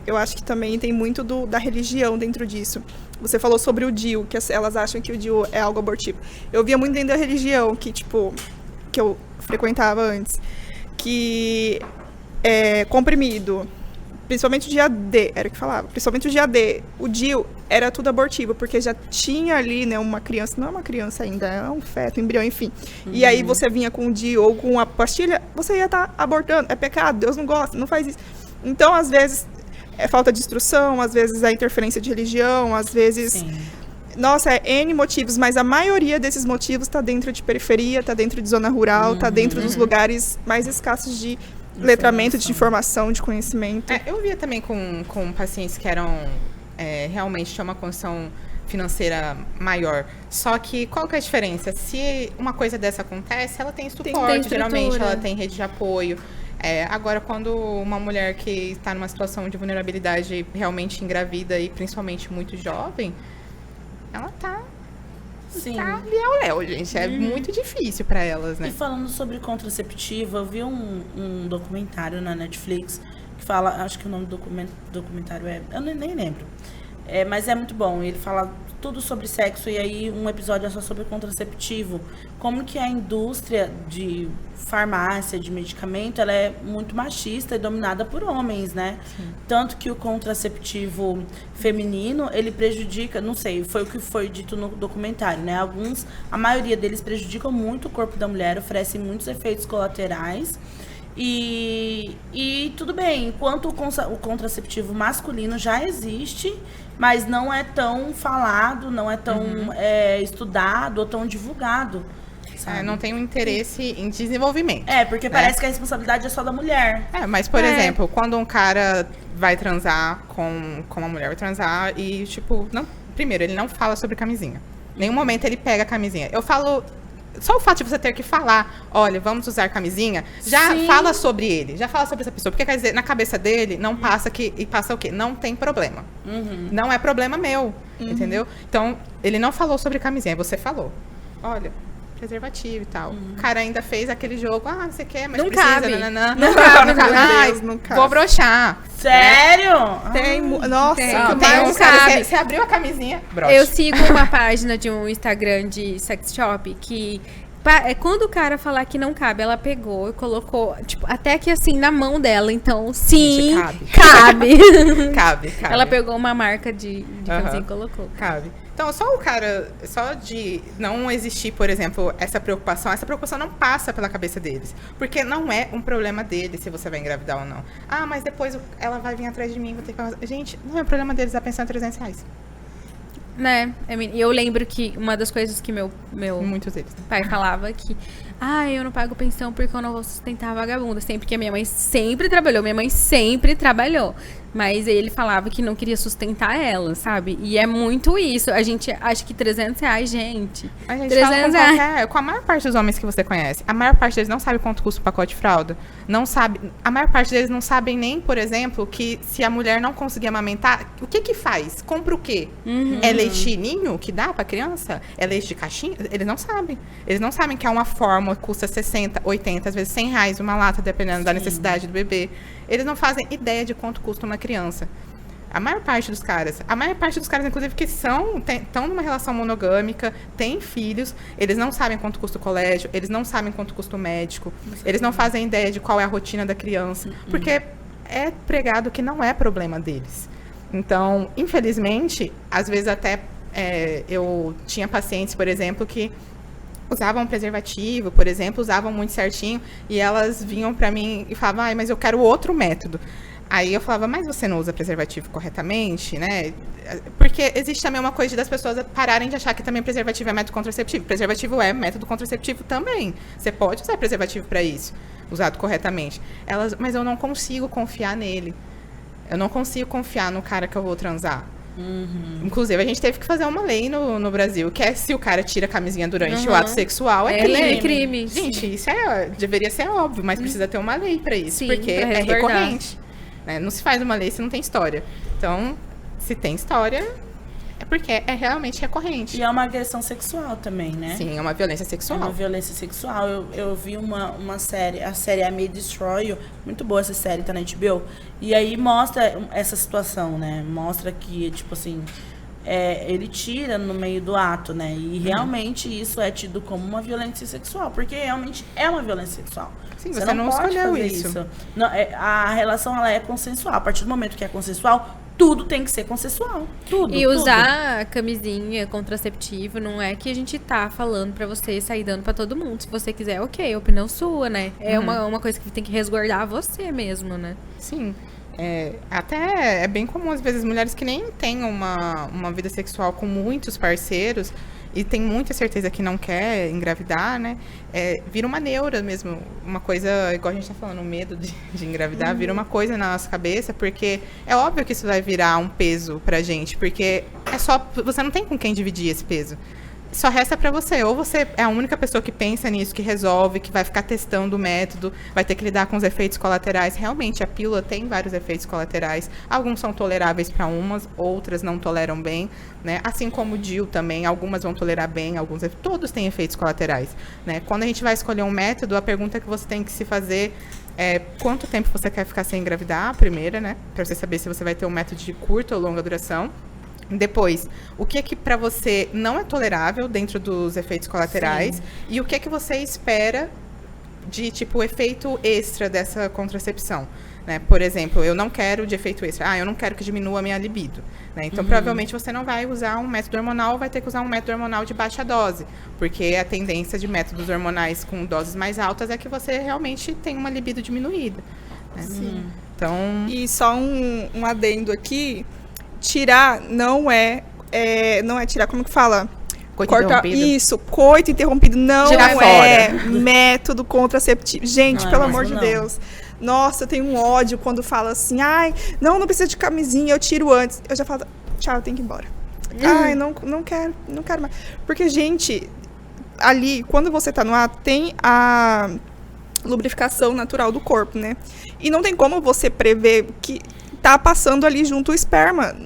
Speaker 3: Eu acho que também tem muito da religião dentro disso. Você falou sobre o DIU, que elas acham que o DIU é algo abortivo. Eu via muito dentro da religião, que eu frequentava antes, que comprimido, principalmente o dia D, era o que falava, principalmente o dia D, o DIU era tudo abortivo, porque já tinha ali, né, uma criança, não é uma criança ainda, é um feto, um embrião, enfim. E aí você vinha com o DIU ou com a pastilha, você ia estar abortando, é pecado, Deus não gosta, não faz isso. Então, às vezes, é falta de instrução, às vezes é interferência de religião, às vezes...
Speaker 2: Sim.
Speaker 3: Nossa, é N motivos, mas a maioria desses motivos está dentro de periferia, está dentro de zona rural, está dentro dos lugares mais escassos de letramento, de informação, de conhecimento.
Speaker 4: Eu via também com pacientes que eram realmente tinham uma condição financeira maior. Só que qual que é a diferença? Se uma coisa dessa acontece, ela tem suporte, geralmente ela tem rede de apoio. Agora, quando uma mulher que está numa situação de vulnerabilidade realmente engravida e principalmente muito jovem, ela tá léu, gente. É muito difícil para elas, né?
Speaker 2: E falando sobre contraceptivo, eu vi um documentário na Netflix que fala, acho que o nome do documentário eu nem lembro. Mas é muito bom. Ele fala tudo sobre sexo e aí um episódio é só sobre contraceptivo. Como que a indústria de farmácia, de medicamento, ela é muito machista e dominada por homens, né? Sim. Tanto que o contraceptivo feminino, ele prejudica, não sei, foi o que foi dito no documentário, né? A maioria deles prejudicam muito o corpo da mulher, oferecem muitos efeitos colaterais. E tudo bem, enquanto o contraceptivo masculino já existe, mas não é tão falado, não é tão estudado ou tão divulgado.
Speaker 4: Não tem um interesse em desenvolvimento.
Speaker 2: Porque parece que a responsabilidade é só da mulher.
Speaker 4: Mas, por exemplo, quando um cara vai transar com uma mulher, vai transar e, primeiro, ele não fala sobre camisinha. Em nenhum momento ele pega a camisinha. Eu falo... Só o fato de você ter que falar, olha, vamos usar camisinha, já fala sobre ele, já fala sobre essa pessoa. Porque, quer dizer, na cabeça dele, não passa e passa o quê? Não tem problema. Não é problema meu, entendeu? Então, ele não falou sobre camisinha, você falou. Olha, preservativo e tal. O cara ainda fez aquele jogo, você quer, mas
Speaker 1: não
Speaker 4: precisa,
Speaker 1: cabe.
Speaker 4: Não cabe. Não cabe. Vou broxar.
Speaker 2: Sério?
Speaker 3: Tem, nossa,
Speaker 4: tem um cara, você abriu a camisinha, broxa.
Speaker 1: Eu sigo uma página de um Instagram de sex shop que quando o cara falar que não cabe, ela pegou e colocou, até que assim, na mão dela. Então, sim, cabe.
Speaker 4: Cabe.
Speaker 1: Ela pegou uma marca de camisinha e colocou.
Speaker 4: Cabe. Então, só de não existir, por exemplo, essa preocupação não passa pela cabeça deles. Porque não é um problema deles se você vai engravidar ou não. Mas depois ela vai vir atrás de mim, vou ter que... Gente, não é um problema deles, vai pensar em R$300.
Speaker 1: Né? Eu lembro que uma das coisas que meu
Speaker 4: muitos deles, né?
Speaker 1: pai falava que eu não pago pensão porque eu não vou sustentar a vagabunda. Sempre que a minha mãe sempre trabalhou. Mas ele falava que não queria sustentar ela, sabe? E é muito isso. A gente acha que R$300, gente.
Speaker 4: A gente fala com a maior parte dos homens que você conhece. A maior parte deles não sabe quanto custa o pacote de fralda. Não sabe. A maior parte deles não sabem nem, por exemplo, que se a mulher não conseguir amamentar, o que faz? Compra o quê? É leite ninho que dá pra criança? É leite de caixinha? Eles não sabem. Eles não sabem que há uma fórmula que custa 60, 80, às vezes R$100 uma lata, dependendo da necessidade do bebê. Eles não fazem ideia de quanto custa uma criança. A maior parte dos caras, inclusive, que estão numa relação monogâmica, têm filhos, eles não sabem quanto custa o colégio, eles não sabem quanto custa o médico, eles não fazem ideia de qual é a rotina da criança, porque é pregado que não é problema deles. Então, infelizmente, às vezes até eu tinha pacientes, por exemplo, que usavam preservativo, por exemplo, usavam muito certinho, e elas vinham pra mim e falavam, mas eu quero outro método. Aí eu falava, mas você não usa preservativo corretamente, né? Porque existe também uma coisa das pessoas pararem de achar que também preservativo é método contraceptivo. Preservativo é método contraceptivo também. Você pode usar preservativo para isso, usado corretamente. Mas eu não consigo confiar nele. Eu não consigo confiar no cara que eu vou transar. Inclusive, a gente teve que fazer uma lei no Brasil, que é se o cara tira a camisinha durante o ato sexual, é crime.
Speaker 1: É crime.
Speaker 4: Gente, isso deveria ser óbvio, mas precisa ter uma lei pra isso,
Speaker 1: Sim,
Speaker 4: porque
Speaker 1: pra
Speaker 4: é
Speaker 1: resguardar.
Speaker 4: recorrente. Né? Não se faz uma lei se não tem história. Então, se tem história, é porque é realmente recorrente.
Speaker 2: E é uma agressão sexual também, né?
Speaker 4: Sim, é uma violência
Speaker 2: É
Speaker 4: sexual.
Speaker 2: uma violência sexual. Eu vi uma série, a série I May Destroy You, muito boa essa série, tá na HBO. E aí mostra essa situação, né? Mostra que, tipo assim, ele tira no meio do ato, né? E realmente isso é tido como uma violência sexual, porque realmente é uma violência sexual.
Speaker 4: Sim, você não
Speaker 2: pode
Speaker 4: escolheu
Speaker 2: fazer
Speaker 4: isso.
Speaker 2: Não, a relação, ela é consensual. A partir do momento que é consensual, tudo tem que ser consensual. Tudo.
Speaker 1: E usar camisinha, contraceptivo, não é que a gente tá falando pra você sair dando pra todo mundo. Se você quiser, ok, opinião sua, né? É uma coisa que tem que resguardar você mesmo, né?
Speaker 4: Sim. Até é bem comum, às vezes, mulheres que nem têm uma vida sexual com muitos parceiros e tem muita certeza que não quer engravidar, né? Vira uma neura mesmo, uma coisa, igual a gente tá falando, o medo de engravidar, vira uma coisa na nossa cabeça, porque é óbvio que isso vai virar um peso pra gente, porque você não tem com quem dividir esse peso. Só resta pra você, ou você é a única pessoa que pensa nisso, que resolve, que vai ficar testando o método, vai ter que lidar com os efeitos colaterais. Realmente, a pílula tem vários efeitos colaterais. Alguns são toleráveis para umas, outras não toleram bem, né? Assim como o DIU também, algumas vão tolerar bem, todos têm efeitos colaterais, né? Quando a gente vai escolher um método, a pergunta que você tem que se fazer é quanto tempo você quer ficar sem engravidar, a primeira, né? Para você saber se você vai ter um método de curta ou longa duração. Depois, o que para você não é tolerável dentro dos efeitos colaterais. Sim. E o que você espera de, tipo, efeito extra dessa contracepção, né? Por exemplo, eu não quero de efeito extra. Eu não quero que diminua a minha libido, né? Então, provavelmente, você não vai usar um método hormonal, vai ter que usar um método hormonal de baixa dose, porque a tendência de métodos hormonais com doses mais altas é que você realmente tem uma libido diminuída, né? Sim. Então...
Speaker 3: E só um adendo aqui... Tirar não é tirar, como que fala?
Speaker 4: Coito interrompido.
Speaker 3: Isso, coito interrompido não é método contraceptivo. Gente, pelo amor de Deus. Nossa, eu tenho um ódio quando fala assim, não precisa de camisinha, eu tiro antes. Eu já falo, tchau, eu tenho que ir embora. Não quero mais. Porque, gente, ali, quando você tá no ato, tem a lubrificação natural do corpo, né? E não tem como você prever que tá passando ali junto o esperma.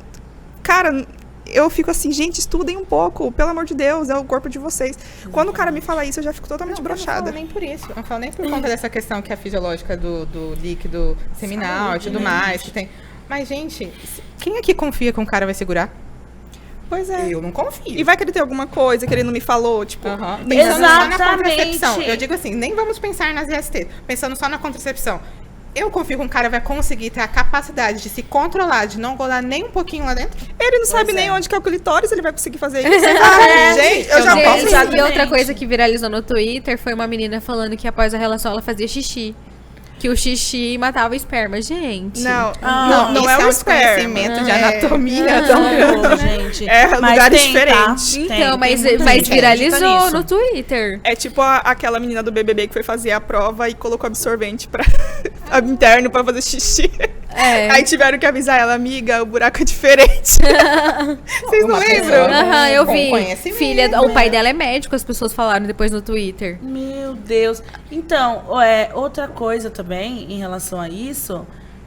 Speaker 3: Cara, eu fico assim, gente, estudem um pouco, pelo amor de Deus, é o corpo de vocês. Quando o cara me fala isso, eu já fico totalmente broxada.
Speaker 4: Eu não falo nem por isso, eu não falo nem por conta dessa questão que é fisiológica do líquido seminal e tudo mais. Que tem. Mas, gente, quem aqui confia que um cara vai segurar?
Speaker 3: Pois é.
Speaker 4: Eu não confio.
Speaker 3: E vai que ele tem alguma coisa que ele não me falou, tipo...
Speaker 4: Pensando só na contracepção. Eu digo assim, nem vamos pensar nas IST, pensando só na contracepção. Eu confio que um cara vai conseguir ter a capacidade de se controlar, de não golar nem um pouquinho lá dentro.
Speaker 3: Ele não sabe nem onde que é o clitóris, ele vai conseguir fazer isso. Gente, eu já posso.
Speaker 1: E outra coisa que viralizou no Twitter foi uma menina falando que após a relação ela fazia xixi. Que o xixi matava o esperma. Gente.
Speaker 3: Não
Speaker 4: é o esperma. De anatomia.
Speaker 2: Gente.
Speaker 3: É lugar diferente.
Speaker 1: Então, mas viralizou no Twitter.
Speaker 3: É tipo aquela menina do BBB que foi fazer a prova e colocou absorvente interno pra fazer xixi. Aí tiveram que avisar ela, amiga, o buraco é diferente. Vocês não lembram?
Speaker 1: Eu vi. O pai dela é médico, as pessoas falaram depois no Twitter.
Speaker 2: Meu Deus. Então, outra coisa também em relação a isso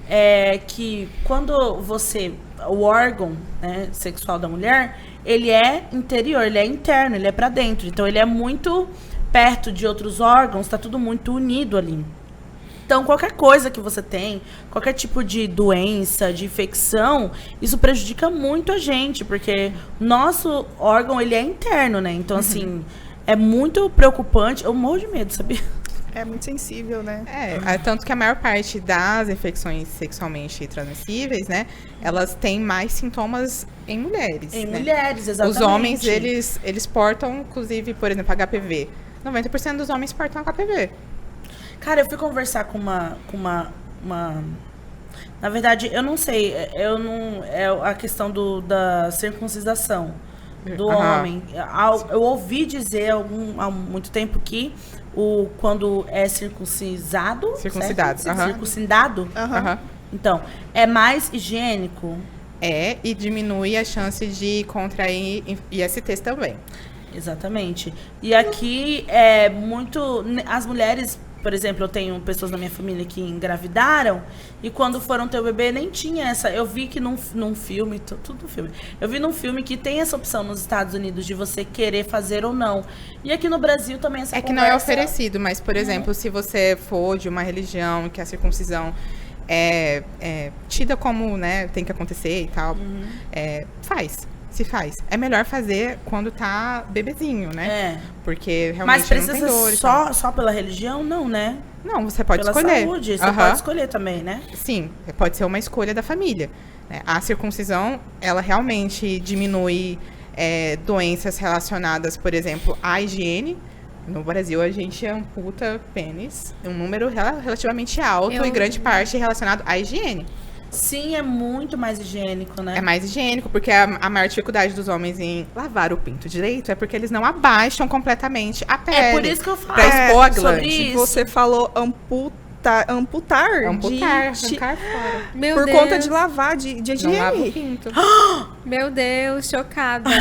Speaker 2: é que quando o órgão, né, sexual da mulher, ele é interior, ele é interno, ele é pra dentro. Então, ele é muito perto de outros órgãos, tá tudo muito unido ali. Então, qualquer coisa que você tem, qualquer tipo de doença, de infecção, isso prejudica muito a gente, porque nosso órgão, ele é interno, né? Então, assim, é muito preocupante. Eu morro de medo, sabia?
Speaker 3: É muito sensível, né?
Speaker 4: Tanto que a maior parte das infecções sexualmente transmissíveis, né? Elas têm mais sintomas em mulheres.
Speaker 2: Em mulheres, exatamente.
Speaker 4: Os homens, eles portam, inclusive, por exemplo, HPV. 90% dos homens portam HPV.
Speaker 2: Cara, eu fui conversar com uma... Na verdade, eu não sei. É a questão da circuncisação do homem. Eu ouvi dizer há muito tempo que quando é circuncidado...
Speaker 4: Circuncidado.
Speaker 2: Circuncidado? Então, é mais higiênico
Speaker 4: e diminui a chance de contrair ISTs também.
Speaker 2: Exatamente. E aqui as mulheres, por exemplo, eu tenho pessoas na minha família que engravidaram e quando foram ter o bebê nem tinha essa. Eu vi que num filme, tudo no filme. Eu vi num filme que tem essa opção nos Estados Unidos de você querer fazer ou não. E aqui no Brasil também essa
Speaker 4: que não é oferecido, mas, por exemplo, se você for de uma religião que a circuncisão é tida como, né, tem que acontecer e tal, se faz. É melhor fazer quando tá bebezinho, né? Porque realmente
Speaker 2: mas precisa
Speaker 4: não tem dor.
Speaker 2: Só pela religião? Não, né?
Speaker 4: Não, você pode
Speaker 2: pela
Speaker 4: escolher.
Speaker 2: Saúde, você pode escolher também, né?
Speaker 4: Sim, pode ser uma escolha da família. A circuncisão, ela realmente diminui doenças relacionadas, por exemplo, à higiene. No Brasil, a gente amputa pênis, um número relativamente alto e grande parte relacionado à higiene.
Speaker 2: Sim, é muito mais higiênico, né?
Speaker 4: É mais higiênico, porque a maior dificuldade dos homens em lavar o pinto direito é porque eles não abaixam completamente a pele.
Speaker 2: É por isso que eu falo.
Speaker 4: Pra expor a glande.
Speaker 3: Você falou amputar
Speaker 4: arrancar fora.
Speaker 1: Meu
Speaker 3: por
Speaker 1: Deus.
Speaker 3: conta de lavar, de higiene.
Speaker 4: Não lava o pinto.
Speaker 1: Meu Deus, chocada.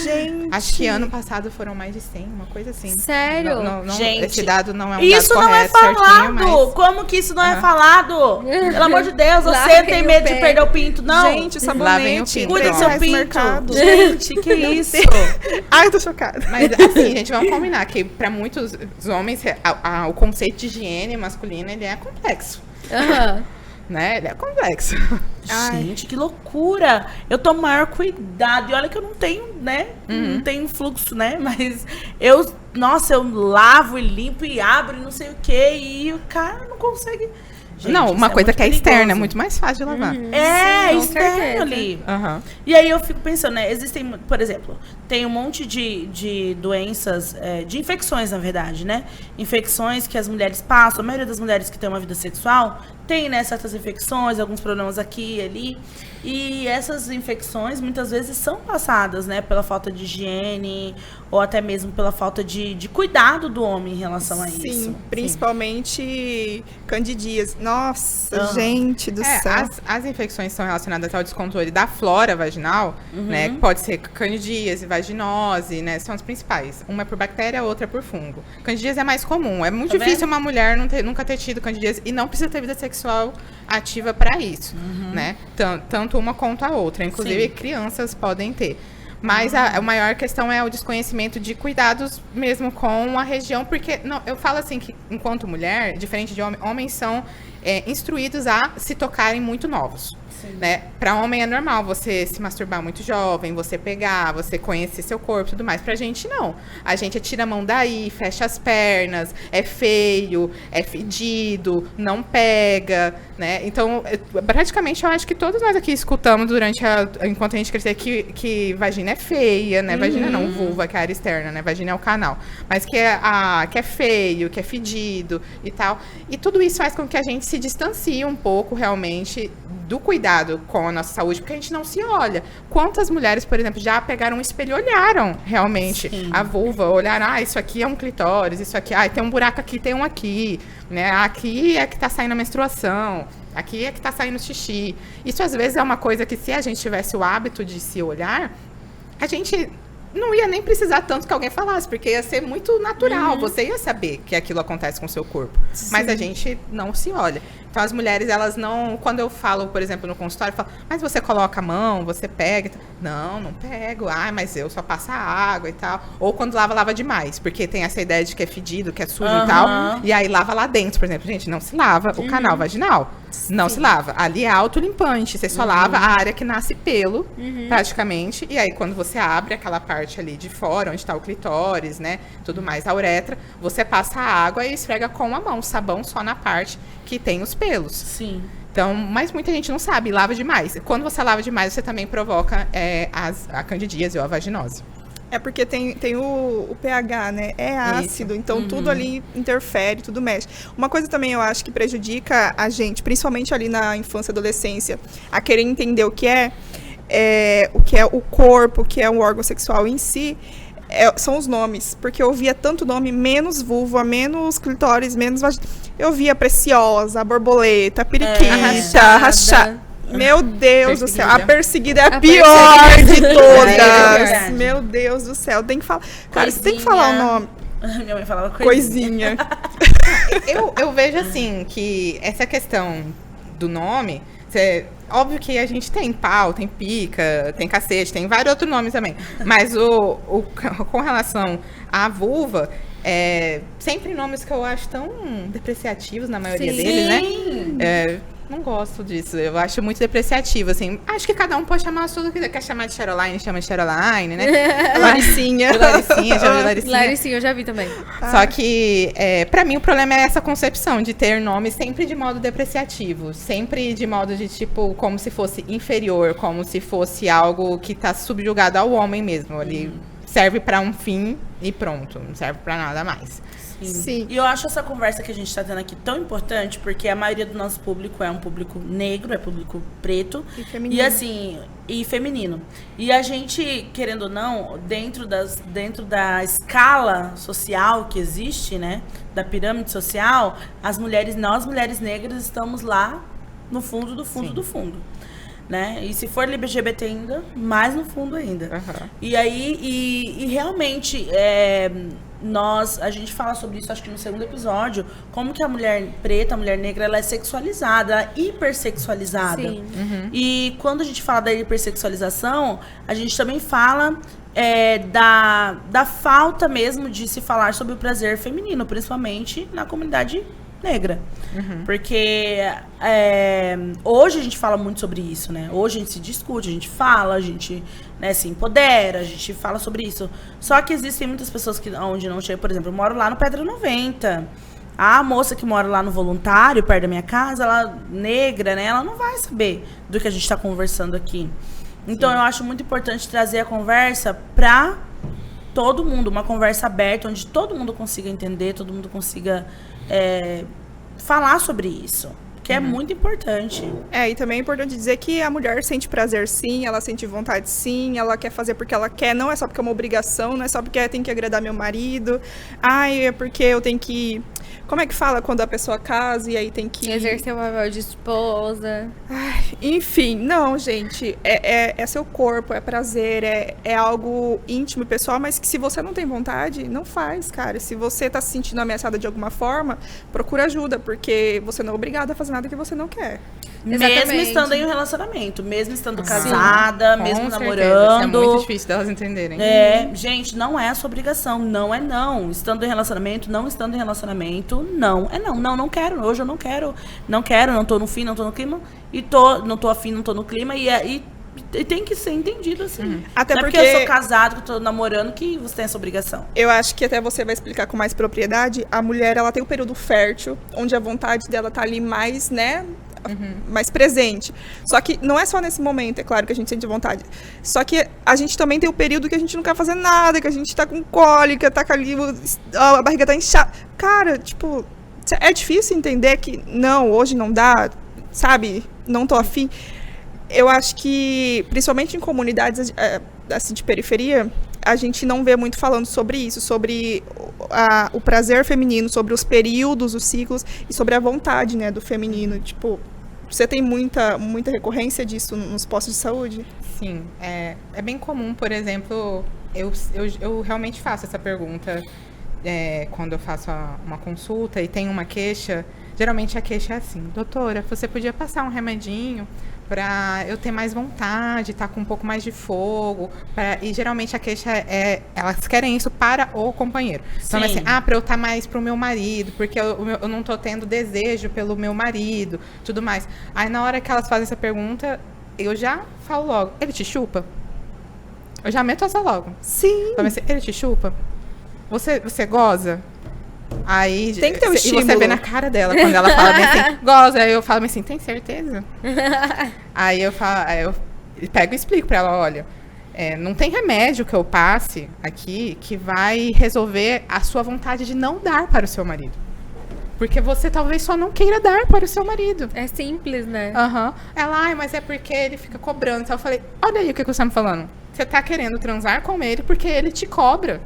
Speaker 3: Gente.
Speaker 4: Acho que ano passado foram mais de 100, uma coisa assim.
Speaker 1: Sério?
Speaker 2: Gente,
Speaker 4: esse dado não é um
Speaker 2: isso
Speaker 4: dado
Speaker 2: não é
Speaker 4: correto,
Speaker 2: falado.
Speaker 4: certinho, mas...
Speaker 2: Como que isso não é falado? Pelo amor de Deus, você tem medo de perder o pinto, não?
Speaker 3: Gente,
Speaker 4: Lavem o
Speaker 3: sabonete,
Speaker 4: pinto.
Speaker 2: Cuida do seu pinto.
Speaker 3: mercado.
Speaker 2: Gente, que isso?
Speaker 3: Ai, eu tô chocada.
Speaker 4: Mas assim, gente, vamos combinar que para muitos homens o conceito de higiene masculina ele é complexo. Né? Ele é complexo.
Speaker 2: Gente, que loucura! Eu tomo maior cuidado. E olha que eu não tenho, né? Não tenho fluxo, né? Mas eu lavo e limpo e abro e não sei o quê. E o cara não consegue. Gente,
Speaker 4: não, uma coisa que é
Speaker 2: perigoso.
Speaker 4: externa, é muito mais fácil de lavar.
Speaker 2: Externo ali. E aí eu fico pensando, né? Existem, por exemplo, tem um monte de doenças, de infecções, na verdade, né? Infecções que as mulheres passam. A maioria das mulheres que têm uma vida sexual tem, né, certas infecções, alguns problemas aqui e ali. E essas infecções muitas vezes são passadas, né, pela falta de higiene ou até mesmo pela falta de cuidado do homem em relação a isso.
Speaker 3: Sim, principalmente candidíase. Nossa, gente do céu.
Speaker 4: As infecções são relacionadas ao descontrole da flora vaginal, né, que pode ser candidíase, vaginose, né, são as principais. Uma é por bactéria, a outra é por fungo. Candidíase é mais comum. É muito difícil uma mulher nunca ter tido candidíase e não precisa ter vida sexual ativa para isso, né? Tanto uma quanto a outra. Inclusive, crianças podem ter. Mas a maior questão é o desconhecimento de cuidados mesmo com a região, porque eu falo assim que, enquanto mulher, diferente de homem, homens são instruídos a se tocarem muito novos. Né? Para homem é normal você se masturbar muito jovem, você pegar, você conhecer seu corpo e tudo mais. Pra gente, não. A gente tira a mão daí, fecha as pernas, é feio, é fedido, não pega, né? Então, praticamente, eu acho que todos nós aqui escutamos enquanto a gente crescia que vagina é feia, né? Vagina não, vulva, que é a área externa, né? Vagina é o canal. Mas que é feio, que é fedido e tal. E tudo isso faz com que a gente se distancie um pouco, realmente, do cuidado com a nossa saúde, porque a gente não se olha. Quantas mulheres, por exemplo, já pegaram um espelho e olharam realmente a vulva, olharam, isso aqui é um clitóris, isso aqui, tem um buraco aqui, tem um aqui, né? Aqui é que tá saindo a menstruação, aqui é que tá saindo xixi. Isso às vezes é uma coisa que, se a gente tivesse o hábito de se olhar, a gente não ia nem precisar tanto que alguém falasse, porque ia ser muito natural, você ia saber que aquilo acontece com o seu corpo. Mas a gente não se olha. Então, as mulheres, elas não... Quando eu falo, por exemplo, no consultório, eu falo, mas você coloca a mão, você pega... Não pego. Mas eu só passo a água e tal. Ou quando lava demais, porque tem essa ideia de que é fedido, que é sujo e tal. E aí, lava lá dentro, por exemplo. Gente, não se lava o canal vaginal. Não se lava. Ali é autolimpante. Você só lava a área que nasce pelo, praticamente. E aí, quando você abre aquela parte ali de fora, onde está o clitóris, né? Tudo mais, a uretra, você passa a água e esfrega com a mão. Sabão só na parte que tem os pelos.
Speaker 2: Sim.
Speaker 4: Então, mas muita gente não sabe, lava demais. Quando você lava demais, você também provoca a candidíase ou a vaginose.
Speaker 3: É porque tem o pH, né? É ácido, então tudo ali interfere, tudo mexe. Uma coisa também eu acho que prejudica a gente, principalmente ali na infância e adolescência, a querer entender o que é o corpo, o que é um órgão sexual em si, são os nomes. Porque eu via tanto nome, menos vulva, menos clitóris, menos vagina. Eu via preciosa, borboleta, periquita, rachada. Meu Deus do céu. A perseguida é a
Speaker 1: A
Speaker 3: pior de
Speaker 1: perseguida.
Speaker 3: todas.
Speaker 2: É.
Speaker 3: Meu Deus do céu. Tem que falar. Cara, você tem que
Speaker 1: Coisinha.
Speaker 3: falar o nome.
Speaker 2: Minha mãe falava
Speaker 3: Coisinha.
Speaker 4: Eu vejo assim que essa questão do nome, óbvio que a gente tem pau, tem pica, tem cacete, tem vários outros nomes também. Mas com relação à vulva, sempre nomes que eu acho tão depreciativos na maioria deles, né? Não gosto disso. Eu acho muito depreciativo, assim. Acho que cada um pode chamar tudo que quer chamar de Cheroline, chama de Cheroline, né?
Speaker 3: Laricinha.
Speaker 4: Laricinha, já vi Laricinha.
Speaker 1: Laricinha, eu já vi também.
Speaker 4: Só que, pra mim, o problema é essa concepção de ter nome sempre de modo depreciativo. Sempre de modo de, tipo, como se fosse inferior, como se fosse algo que tá subjugado ao homem mesmo. Ele serve pra um fim e pronto. Não serve pra nada mais.
Speaker 3: Sim.
Speaker 2: E eu acho essa conversa que a gente tá tendo aqui tão importante, porque a maioria do nosso público é um público negro, é público preto.
Speaker 3: E feminino.
Speaker 2: E assim, e feminino. E a gente, querendo ou não, dentro da escala social que existe, né? Da pirâmide social, nós mulheres negras estamos lá no fundo do fundo do fundo. Né? E se for LGBT ainda, mais no fundo ainda.
Speaker 4: Uhum.
Speaker 2: E aí, e realmente, a gente fala sobre isso, acho que no segundo episódio, como que a mulher preta, a mulher negra, ela é sexualizada, ela é hipersexualizada.
Speaker 1: Sim.
Speaker 4: Uhum.
Speaker 2: E quando a gente fala da hipersexualização, a gente também fala da falta mesmo de se falar sobre o prazer feminino, principalmente na comunidade negra.
Speaker 4: Uhum.
Speaker 2: Porque hoje a gente fala muito sobre isso, né? Hoje a gente se discute, a gente fala, a gente, né, se empodera, a gente fala sobre isso. Só que existem muitas pessoas onde não chega, por exemplo, eu moro lá no Pedra 90. A moça que mora lá no Voluntário, perto da minha casa, ela negra, né? Ela não vai saber do que a gente está conversando aqui. Então eu acho muito importante trazer a conversa pra todo mundo, uma conversa aberta, onde todo mundo consiga entender, todo mundo consiga falar sobre isso, que é muito importante.
Speaker 3: E também é importante dizer que a mulher sente prazer sim, ela sente vontade sim, ela quer fazer porque ela quer, não é só porque é uma obrigação, não é só porque tem que agradar meu marido, é porque eu tenho que... Como é que fala quando a pessoa casa e aí tem que...
Speaker 1: Exercer o papel de esposa.
Speaker 3: Enfim, não, gente, é seu corpo, é prazer, é algo íntimo e pessoal, mas que se você não tem vontade, não faz, cara. Se você tá se sentindo ameaçada de alguma forma, procura ajuda, porque você não é obrigada a fazer nada que você não quer.
Speaker 1: Exatamente.
Speaker 2: Mesmo estando em um relacionamento, mesmo estando casada, mesmo
Speaker 4: Com certeza.
Speaker 2: namorando.
Speaker 4: Isso é muito difícil delas entenderem.
Speaker 2: Gente, não é a sua obrigação, não é não. Estando em relacionamento, não estando em relacionamento, não é não. Não quero, hoje eu não quero, não tô no fim, não tô no clima, não tô afim, não tô no clima, e tem que ser entendido assim.
Speaker 3: Até
Speaker 2: não
Speaker 3: porque
Speaker 2: é porque eu sou casado, que eu tô namorando, que você tem essa obrigação.
Speaker 3: Eu acho que até você vai explicar com mais propriedade, a mulher, ela tem um período fértil, onde a vontade dela tá ali mais, né, mais presente. Só que não é só nesse momento, é claro que a gente sente vontade. Só que a gente também tem o período que a gente não quer fazer nada, que a gente tá com cólica, tá com ali, a barriga tá inchada. Cara, tipo, é difícil entender que não, hoje não dá, sabe? Não tô afim. Eu acho que, principalmente em comunidades assim, de periferia, a gente não vê muito falando sobre isso, sobre o prazer feminino, sobre os períodos, os ciclos e sobre a vontade, né, do feminino. Tipo, você tem muita recorrência disso nos postos de saúde?
Speaker 4: Sim, é bem comum, por exemplo, eu realmente faço essa pergunta quando eu faço uma consulta e tem uma queixa. Geralmente a queixa é assim: doutora, você podia passar um remedinho para eu ter mais vontade, tá com um pouco mais de fogo. E geralmente a queixa elas querem isso para o companheiro. Então, assim, para eu estar mais pro meu marido, porque eu não tô tendo desejo pelo meu marido, tudo mais. Aí na hora que elas fazem essa pergunta, eu já falo logo: ele te chupa? Eu já meto essa logo.
Speaker 3: Sim.
Speaker 4: Então, assim, ele te chupa? Você goza? Aí,
Speaker 3: tem que ter um estímulo.
Speaker 4: E você vê na cara dela quando ela fala bem assim, goza. Aí eu falo assim, tem certeza? Aí eu pego e explico pra ela: olha, não tem remédio que eu passe aqui que vai resolver a sua vontade de não dar para o seu marido. Porque você talvez só não queira dar para o seu marido.
Speaker 1: É simples, né?
Speaker 4: Ela, mas é porque ele fica cobrando. Então eu falei: olha aí o que você tá me falando. Você tá querendo transar com ele porque ele te cobra.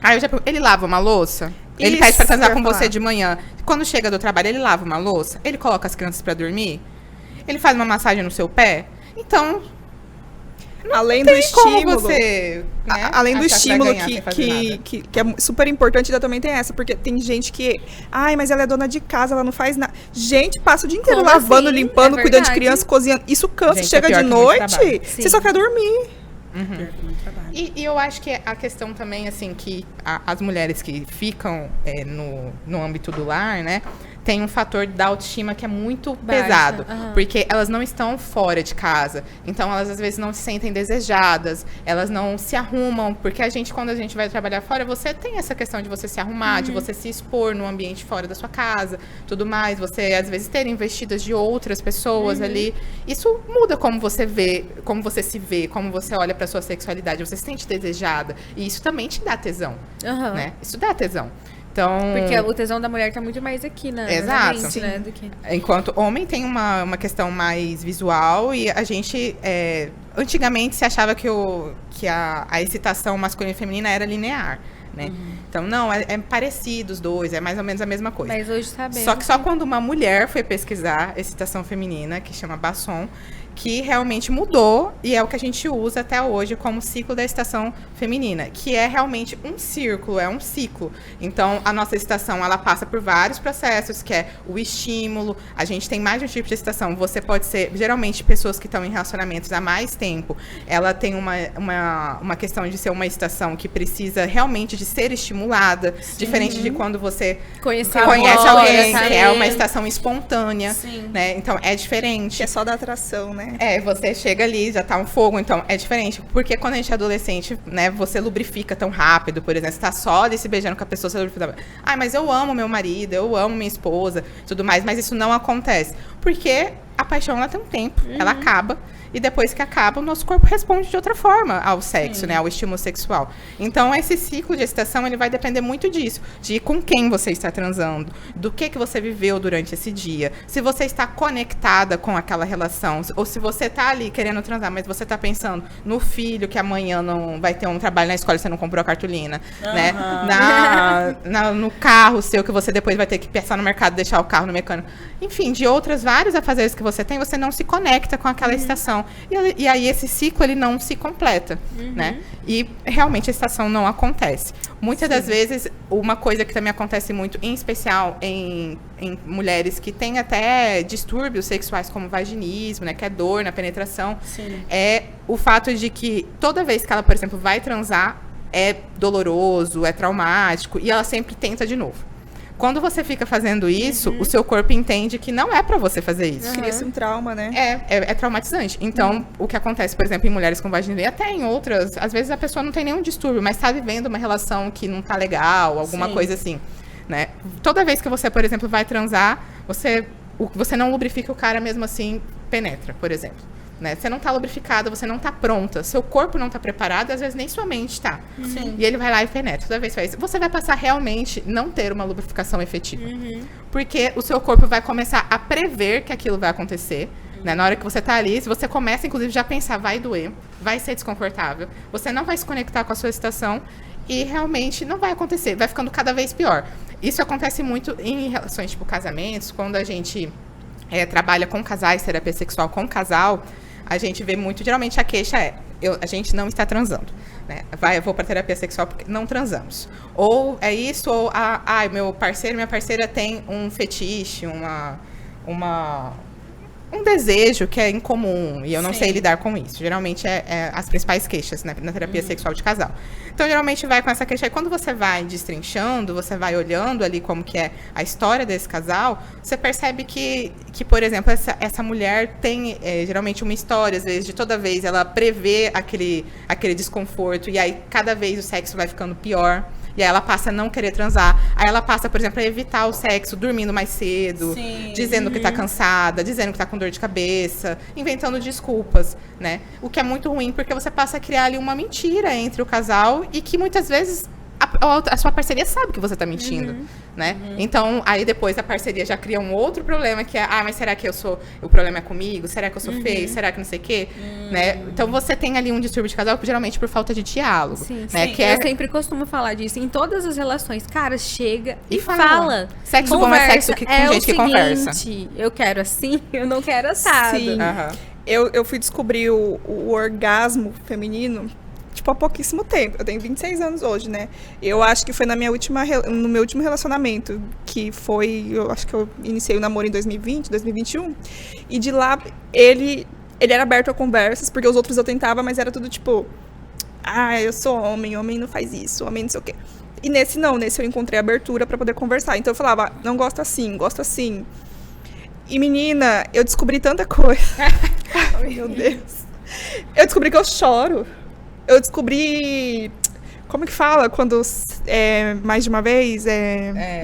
Speaker 4: Aí eu já pergunto: ele lava uma louça? Ele pede pra transar com você de manhã. Quando chega do trabalho, ele lava uma louça? Ele coloca as crianças pra dormir? Ele faz uma massagem no seu pé? Então,
Speaker 3: além do estímulo,
Speaker 4: você, né,
Speaker 3: além do estímulo que é super importante, ainda também tem essa, porque tem gente que, mas ela é dona de casa, ela não faz nada. Gente, passa o dia inteiro lavando, limpando, cuidando de criança, cozinhando. Isso cansa, gente, chega de noite, você só quer dormir.
Speaker 4: E eu acho que a questão também, assim, que as mulheres que ficam no âmbito do lar, né, tem um fator da autoestima que é muito pesado. Porque elas não estão fora de casa. Então, elas às vezes não se sentem desejadas. Elas não se arrumam. Porque quando a gente vai trabalhar fora, você tem essa questão de você se arrumar, de você se expor no ambiente fora da sua casa, tudo mais. Você, às vezes, ter investidas de outras pessoas ali. Isso muda como você vê, como você se vê, como você olha pra sua sexualidade. Você se sente desejada. E isso também te dá tesão. Né? Isso dá tesão. Então,
Speaker 1: porque o tesão da mulher tá muito mais aqui, né?
Speaker 4: Exato.
Speaker 1: Mente, né, do que...
Speaker 4: Enquanto homem tem uma questão mais visual e a gente... antigamente se achava que a excitação masculina e feminina era linear, né? Então, não, é parecido os dois, é mais ou menos a mesma coisa.
Speaker 1: Mas hoje sabemos.
Speaker 4: Só que só quando uma mulher foi pesquisar excitação feminina, que chama Basson, que realmente mudou e é o que a gente usa até hoje como ciclo da excitação feminina, que é realmente um círculo, é um ciclo. Então, a nossa excitação, ela passa por vários processos, que é o estímulo, a gente tem mais de um tipo de excitação. Você pode ser, geralmente, pessoas que estão em relacionamentos há mais tempo, ela tem uma questão de ser uma excitação que precisa realmente de ser estimulada, diferente de quando você conhece alguém, que é uma excitação espontânea, né? Então, é diferente.
Speaker 3: Que é só da atração, né?
Speaker 4: Você chega ali, já tá um fogo, então é diferente. Porque quando a gente é adolescente, né, você lubrifica tão rápido, por exemplo, você tá só ali se beijando com a pessoa, você lubrifica. Mas eu amo meu marido, eu amo minha esposa, tudo mais, mas isso não acontece. Porque a paixão, ela tem um tempo, ela acaba, e depois que acaba, o nosso corpo responde de outra forma ao sexo, né, ao estímulo sexual. Então, esse ciclo de excitação, ele vai depender muito disso, de com quem você está transando, do que você viveu durante esse dia, se você está conectada com aquela relação, ou se você está ali querendo transar, mas você está pensando no filho que amanhã não vai ter um trabalho na escola e você não comprou a cartolina, né, no carro seu que você depois vai ter que passar no mercado e deixar o carro no mecânico. Enfim, de outras vários afazeres que você tem, você não se conecta com aquela excitação. E aí esse ciclo, ele não se completa, né? E realmente a excitação não acontece. Muitas das vezes, uma coisa que também acontece muito, em especial em mulheres que têm até distúrbios sexuais, como vaginismo, né? Que é dor na penetração, é o fato de que toda vez que ela, por exemplo, vai transar, é doloroso, é traumático, e ela sempre tenta de novo. Quando você fica fazendo isso, o seu corpo entende que não é pra você fazer isso.
Speaker 3: Cria-se um trauma, né?
Speaker 4: É traumatizante. Então, o que acontece, por exemplo, em mulheres com vaginismo, e até em outras, às vezes a pessoa não tem nenhum distúrbio, mas tá vivendo uma relação que não tá legal, alguma coisa assim, né? Toda vez que você, por exemplo, vai transar, você não lubrifica o cara, mesmo assim, penetra, por exemplo. Né? Você não tá lubrificada, você não tá pronta, seu corpo não tá preparado, às vezes nem sua mente tá. E ele vai lá e penetra. Toda vez que faz isso, você vai passar realmente não ter uma lubrificação efetiva. Porque o seu corpo vai começar a prever que aquilo vai acontecer. Né? Na hora que você tá ali, se você começa, inclusive, já a pensar, vai doer, vai ser desconfortável, você não vai se conectar com a sua excitação e realmente não vai acontecer, vai ficando cada vez pior. Isso acontece muito em relações, tipo, casamentos, quando a gente trabalha com casais, terapia sexual com casal, a gente vê muito, geralmente a queixa a gente não está transando, né? Eu vou para terapia sexual porque não transamos. Ou é isso, ou meu parceiro, minha parceira tem um fetiche, um desejo que é incomum e eu não sei lidar com isso. Geralmente é as principais queixas, né, na terapia sexual de casal. Então, geralmente vai com essa queixa. E quando você vai destrinchando, você vai olhando ali como que é a história desse casal, você percebe que por exemplo, essa mulher tem geralmente uma história, às vezes, de toda vez ela prevê aquele desconforto e aí cada vez o sexo vai ficando pior. E aí ela passa a não querer transar. Aí ela passa, por exemplo, a evitar o sexo, dormindo mais cedo, dizendo que tá cansada, dizendo que tá com dor de cabeça, inventando desculpas, né? O que é muito ruim, porque você passa a criar ali uma mentira entre o casal e que muitas vezes a sua parceria sabe que você tá mentindo, né? Então, aí depois a parceria já cria um outro problema, que é, mas será que o problema é comigo? Será que eu sou feio? Será que não sei o quê? Né? Então, você tem ali um distúrbio de casal, geralmente por falta de diálogo.
Speaker 1: Sim,
Speaker 4: né?
Speaker 1: sim.
Speaker 4: Que
Speaker 1: Eu sempre costumo falar disso. Em todas as relações, cara, chega e fala.
Speaker 4: Sexo bom é sexo com gente que conversa.
Speaker 1: Eu quero assim, eu não quero assado.
Speaker 3: Sim. Eu fui descobrir o orgasmo feminino, tipo, há pouquíssimo tempo. Eu tenho 26 anos hoje, né? Eu acho que foi no meu último relacionamento, que foi... Eu acho que eu iniciei o namoro em 2020, 2021. E de lá, ele era aberto a conversas, porque os outros eu tentava, mas era tudo tipo... eu sou homem não faz isso, homem não sei o quê. E nesse eu encontrei abertura pra poder conversar. Então eu falava, não gosto assim, gosto assim. E menina, eu descobri tanta coisa. Ai, meu Deus. Eu descobri que eu choro. Eu descobri... Como que fala quando mais de uma vez?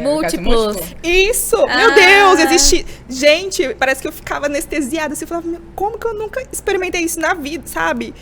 Speaker 1: Múltiplos.
Speaker 3: Isso! Meu Deus, existe... Gente, parece que eu ficava anestesiada. Assim, eu falava, como que eu nunca experimentei isso na vida, sabe?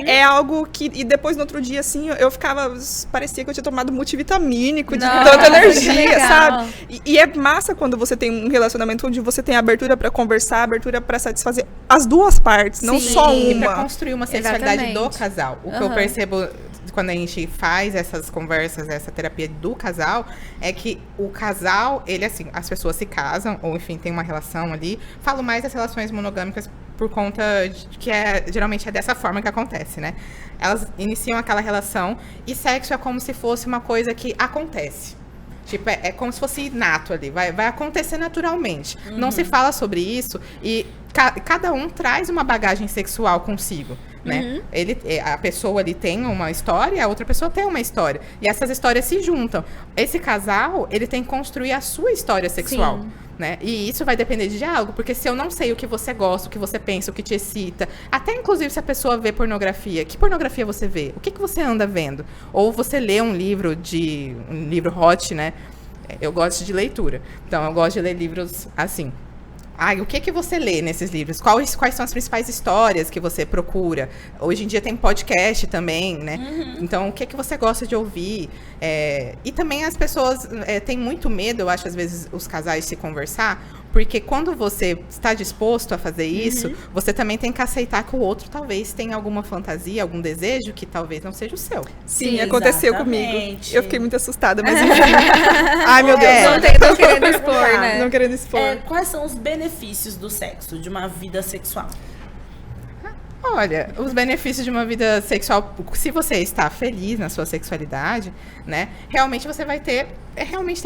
Speaker 3: É algo que... E depois, no outro dia, assim, eu ficava... Parecia que eu tinha tomado multivitamínico, de tanta energia, sabe? E é massa quando você tem um relacionamento onde você tem abertura pra conversar, abertura pra satisfazer as duas partes, não só uma.
Speaker 4: E pra construir uma sexualidade do casal. O que eu percebo... Quando a gente faz essas conversas, essa terapia do casal, é que o casal, ele assim, as pessoas se casam, ou enfim, tem uma relação ali. Falo mais das relações monogâmicas por conta de que geralmente é dessa forma que acontece, né? Elas iniciam aquela relação e sexo é como se fosse uma coisa que acontece. Tipo, é como se fosse inato ali, vai acontecer naturalmente. Não se fala sobre isso e cada um traz uma bagagem sexual consigo. Né? A pessoa ali tem uma história, a outra pessoa tem uma história. E essas histórias se juntam. Esse casal, ele tem que construir a sua história sexual. Né? E isso vai depender de diálogo, porque se eu não sei o que você gosta, o que você pensa, o que te excita, até inclusive se a pessoa vê pornografia, que pornografia você vê? O que você anda vendo? Ou você lê um livro hot, né? Eu gosto de leitura, então eu gosto de ler livros assim. O que você lê nesses livros? Quais são as principais histórias que você procura? Hoje em dia tem podcast também, né? Então, o que você gosta de ouvir? E também as pessoas têm muito medo, eu acho, às vezes, os casais se conversar, porque quando você está disposto a fazer isso, você também tem que aceitar que o outro talvez tenha alguma fantasia, algum desejo que talvez não seja o seu.
Speaker 3: Sim, aconteceu comigo. Eu fiquei muito assustada, mas enfim. Ai, meu Deus.
Speaker 1: Não querendo expor, né?
Speaker 3: Não querendo expor.
Speaker 2: Quais são os benefícios do sexo, de uma vida sexual?
Speaker 4: Olha, os benefícios de uma vida sexual, se você está feliz na sua sexualidade, né, realmente você vai ter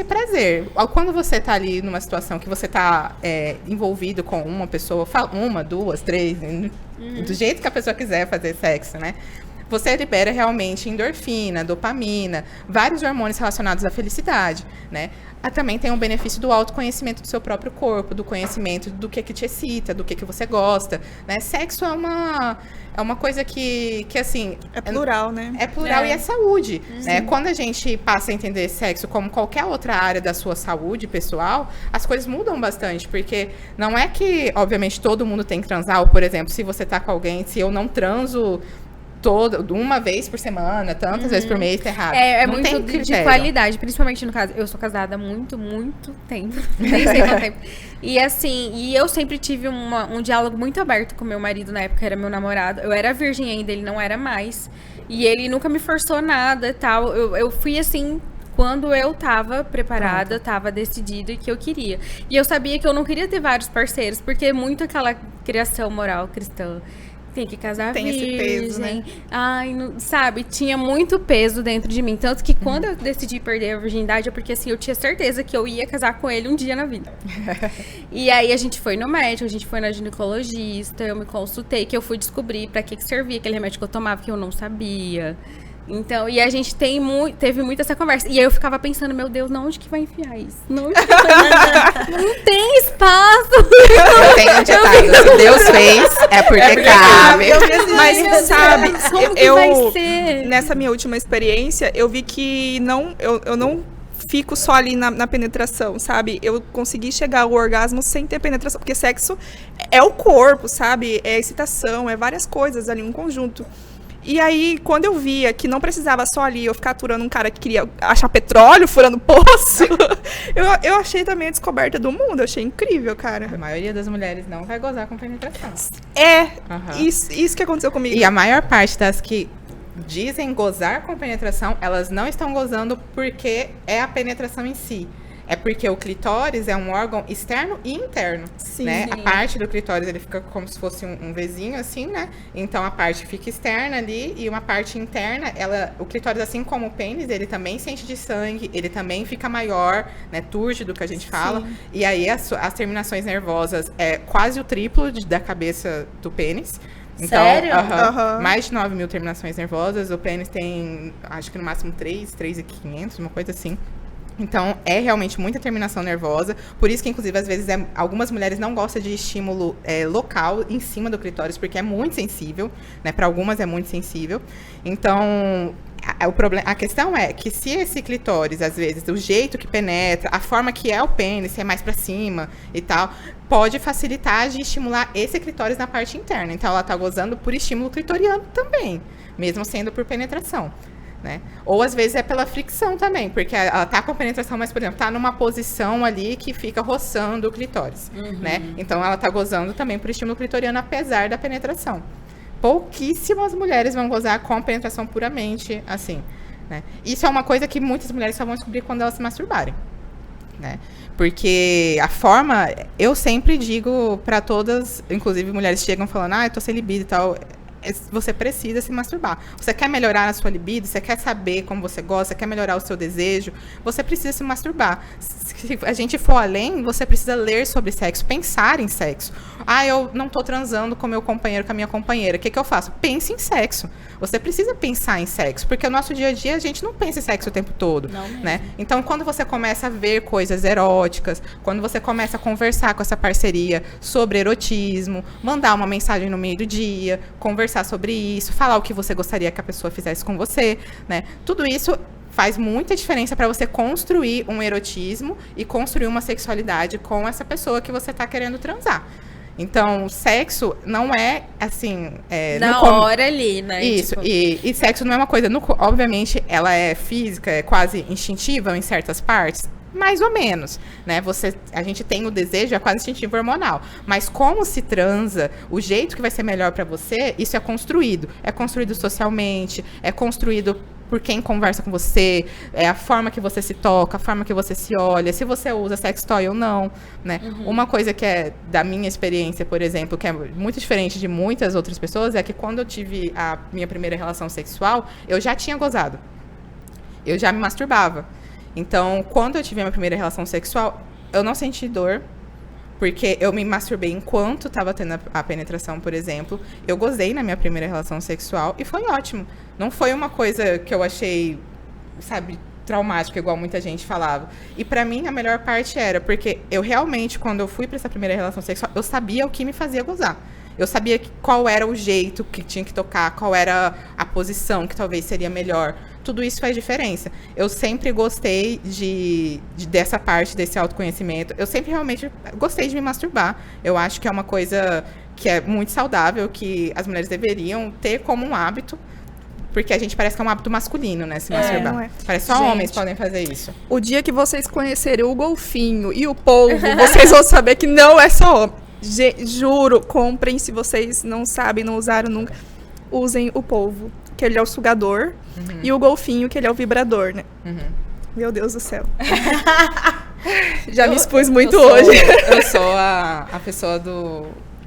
Speaker 4: prazer. Quando você está ali numa situação que você está envolvido com uma pessoa, uma, duas, três, do jeito que a pessoa quiser fazer sexo, né, você libera realmente endorfina, dopamina, vários hormônios relacionados à felicidade, né? Também tem o benefício do autoconhecimento do seu próprio corpo, do conhecimento do que te excita, do que você gosta, né? Sexo é uma coisa que assim...
Speaker 3: É plural, né?
Speaker 4: É plural e é saúde, né? Quando a gente passa a entender sexo como qualquer outra área da sua saúde pessoal, as coisas mudam bastante, porque não é que, obviamente, todo mundo tem que transar, ou, por exemplo, se você tá com alguém, se eu não transo uma vez por semana, tantas vezes por mês, tá errado.
Speaker 1: É
Speaker 4: não
Speaker 1: muito
Speaker 4: tem
Speaker 1: de qualidade, principalmente no caso. Eu sou casada há muito, muito tempo. Nem sei quanto tempo. E assim, eu sempre tive um diálogo muito aberto com meu marido, na época era meu namorado. Eu era virgem ainda, ele não era mais. E ele nunca me forçou nada e tal. Eu fui assim... Quando eu tava preparada, tava decidida que eu queria. E eu sabia que eu não queria ter vários parceiros, porque é muito aquela criação moral cristã. Tem que casar
Speaker 3: tem
Speaker 1: virgem.
Speaker 3: Esse peso, né?
Speaker 1: Ai, não, sabe? Tinha muito peso dentro de mim. Tanto que quando eu decidi perder a virgindade, é porque assim, eu tinha certeza que eu ia casar com ele um dia na vida. E aí a gente foi no médico, a gente foi na ginecologista, eu me consultei, que eu fui descobrir pra que servia aquele remédio que eu tomava, que eu não sabia. Então, e a gente teve muito essa conversa. E aí eu ficava pensando, meu Deus, onde que vai enfiar isso? Não tem espaço.
Speaker 4: Eu tenho um ditado, se Deus fez, é porque cabe.
Speaker 3: Mas, sabe,
Speaker 1: como que vai ser?
Speaker 3: Nessa minha última experiência, eu vi que eu não fico só ali na penetração, sabe? Eu consegui chegar ao orgasmo sem ter penetração, porque sexo é o corpo, sabe? É excitação, é várias coisas ali, um conjunto. E aí, quando eu via que não precisava só ali eu ficar aturando um cara que queria achar petróleo, furando poço, eu achei também a descoberta do mundo. Eu achei incrível, cara.
Speaker 4: A maioria das mulheres não vai gozar com penetração.
Speaker 3: Isso que aconteceu comigo.
Speaker 4: E a maior parte das que dizem gozar com penetração, elas não estão gozando porque é a penetração em si. É porque o clitóris é um órgão externo e interno, né? A parte do clitóris, ele fica como se fosse um Vzinho, assim, né? Então, a parte fica externa ali e uma parte interna, o clitóris, assim como o pênis, ele também se enche de sangue, ele também fica maior, né? Túrgido, que a gente fala. E aí, as terminações nervosas é quase o triplo da cabeça do pênis. Então,
Speaker 1: sério?
Speaker 4: Mais de 9.000 terminações nervosas. O pênis tem, acho que no máximo 3.500, uma coisa assim. Então, é realmente muita terminação nervosa. Por isso que, inclusive, às vezes, algumas mulheres não gostam de estímulo local em cima do clitóris, porque é muito sensível, né? Para algumas é muito sensível. Então, a questão é que se esse clitóris, às vezes, do jeito que penetra, a forma que é o pênis, se é mais para cima e tal, pode facilitar de estimular esse clitóris na parte interna. Então, ela tá gozando por estímulo clitoriano também, mesmo sendo por penetração. Né? Ou às vezes é pela fricção também, porque ela tá com a penetração, mas, por exemplo, tá numa posição ali que fica roçando o clitóris, né? Então ela tá gozando também por estímulo clitoriano, apesar da penetração. Pouquíssimas mulheres vão gozar com a penetração puramente, assim, né? Isso é uma coisa que muitas mulheres só vão descobrir quando elas se masturbarem, né? Porque a forma, eu sempre digo pra todas, inclusive mulheres chegam falando, eu tô sem libido e tal. Você precisa se masturbar. Você quer melhorar a sua libido, você quer saber como você gosta, você quer melhorar o seu desejo, você precisa se masturbar. Se a gente for além, você precisa ler sobre sexo, pensar em sexo. Eu não tô transando com meu companheiro, com a minha companheira. O que eu faço? Pense em sexo. Você precisa pensar em sexo, porque o nosso dia a dia a gente não pensa em sexo o tempo todo, né? Então, quando você começa a ver coisas eróticas, quando você começa a conversar com essa parceria sobre erotismo, mandar uma mensagem no meio do dia, conversar sobre isso, falar o que você gostaria que a pessoa fizesse com você, né? Tudo isso faz muita diferença para você construir um erotismo e construir uma sexualidade com essa pessoa que você está querendo transar. Então, sexo não é, assim...
Speaker 1: na hora ali, né?
Speaker 4: Isso, tipo... e sexo não é uma coisa... obviamente, ela é física, é quase instintiva em certas partes, mais ou menos, né? A gente tem o desejo, é quase instintivo hormonal. Mas como se transa, o jeito que vai ser melhor para você, isso é construído. É construído socialmente, é construído por quem conversa com você, a forma que você se toca, a forma que você se olha, se você usa sex toy ou não, né? Uma coisa que é da minha experiência, por exemplo, que é muito diferente de muitas outras pessoas, é que quando eu tive a minha primeira relação sexual, eu já tinha gozado. Eu já me masturbava. Então, quando eu tive a minha primeira relação sexual, eu não senti dor, porque eu me masturbei enquanto estava tendo a penetração, por exemplo. Eu gozei na minha primeira relação sexual e foi ótimo. Não foi uma coisa que eu achei, sabe, traumática, igual muita gente falava. E pra mim, a melhor parte era, porque eu realmente, quando eu fui pra essa primeira relação sexual, eu sabia o que me fazia gozar. Eu sabia qual era o jeito que tinha que tocar, qual era a posição que talvez seria melhor. Tudo isso faz diferença. Eu sempre gostei dessa parte, desse autoconhecimento. Eu sempre realmente gostei de me masturbar. Eu acho que é uma coisa que é muito saudável, que as mulheres deveriam ter como um hábito, porque a gente parece que é um hábito masculino, né, se masturbar.
Speaker 3: Não é.
Speaker 4: Parece que só homens podem fazer isso.
Speaker 3: O dia que vocês conhecerem o golfinho e o polvo, vocês vão saber que não é só homem. Juro, comprem, se vocês não sabem, não usaram nunca, usem o polvo, que ele é o sugador, e o golfinho, que ele é o vibrador, né? Meu Deus do céu. Já me expus muito hoje.
Speaker 4: Eu sou a pessoa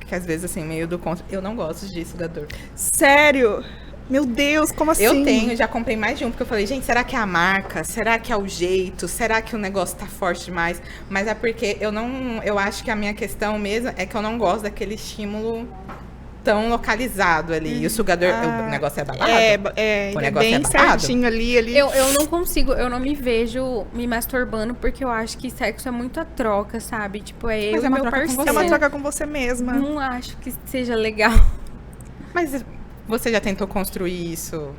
Speaker 4: que às vezes, assim, meio do contra. Eu não gosto de sugador.
Speaker 3: Sério? Meu Deus, como assim?
Speaker 4: Eu já comprei mais de um, porque eu falei, gente, será que é a marca? Será que é o jeito? Será que o negócio tá forte demais? Mas é porque eu acho que a minha questão mesmo é que eu não gosto daquele estímulo tão localizado ali. E o sugador, o negócio é babado?
Speaker 3: O negócio bem certinho ali.
Speaker 1: Eu não consigo, eu não me vejo me masturbando, porque eu acho que sexo é muito a troca, sabe? Tipo,
Speaker 3: Mas
Speaker 1: eu e meu parceiro.
Speaker 3: É uma troca com você mesma.
Speaker 1: Não acho que seja legal.
Speaker 4: Mas você já tentou construir isso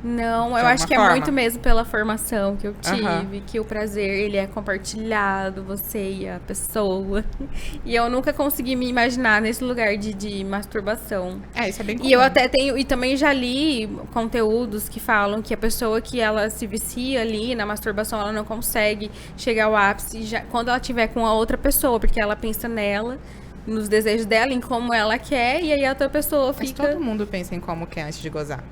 Speaker 1: Não, eu acho que é muito mesmo pela formação que eu tive, que o prazer, ele é compartilhado, você e a pessoa. E eu nunca consegui me imaginar nesse lugar de masturbação.
Speaker 4: Isso é bem comum.
Speaker 1: E eu até tenho, e também já li conteúdos que falam que a pessoa que ela se vicia ali na masturbação, ela não consegue chegar ao ápice quando ela estiver com a outra pessoa, porque ela pensa nela, nos desejos dela, em como ela quer, e aí a outra pessoa fica...
Speaker 4: Mas todo mundo pensa em como quer antes de gozar.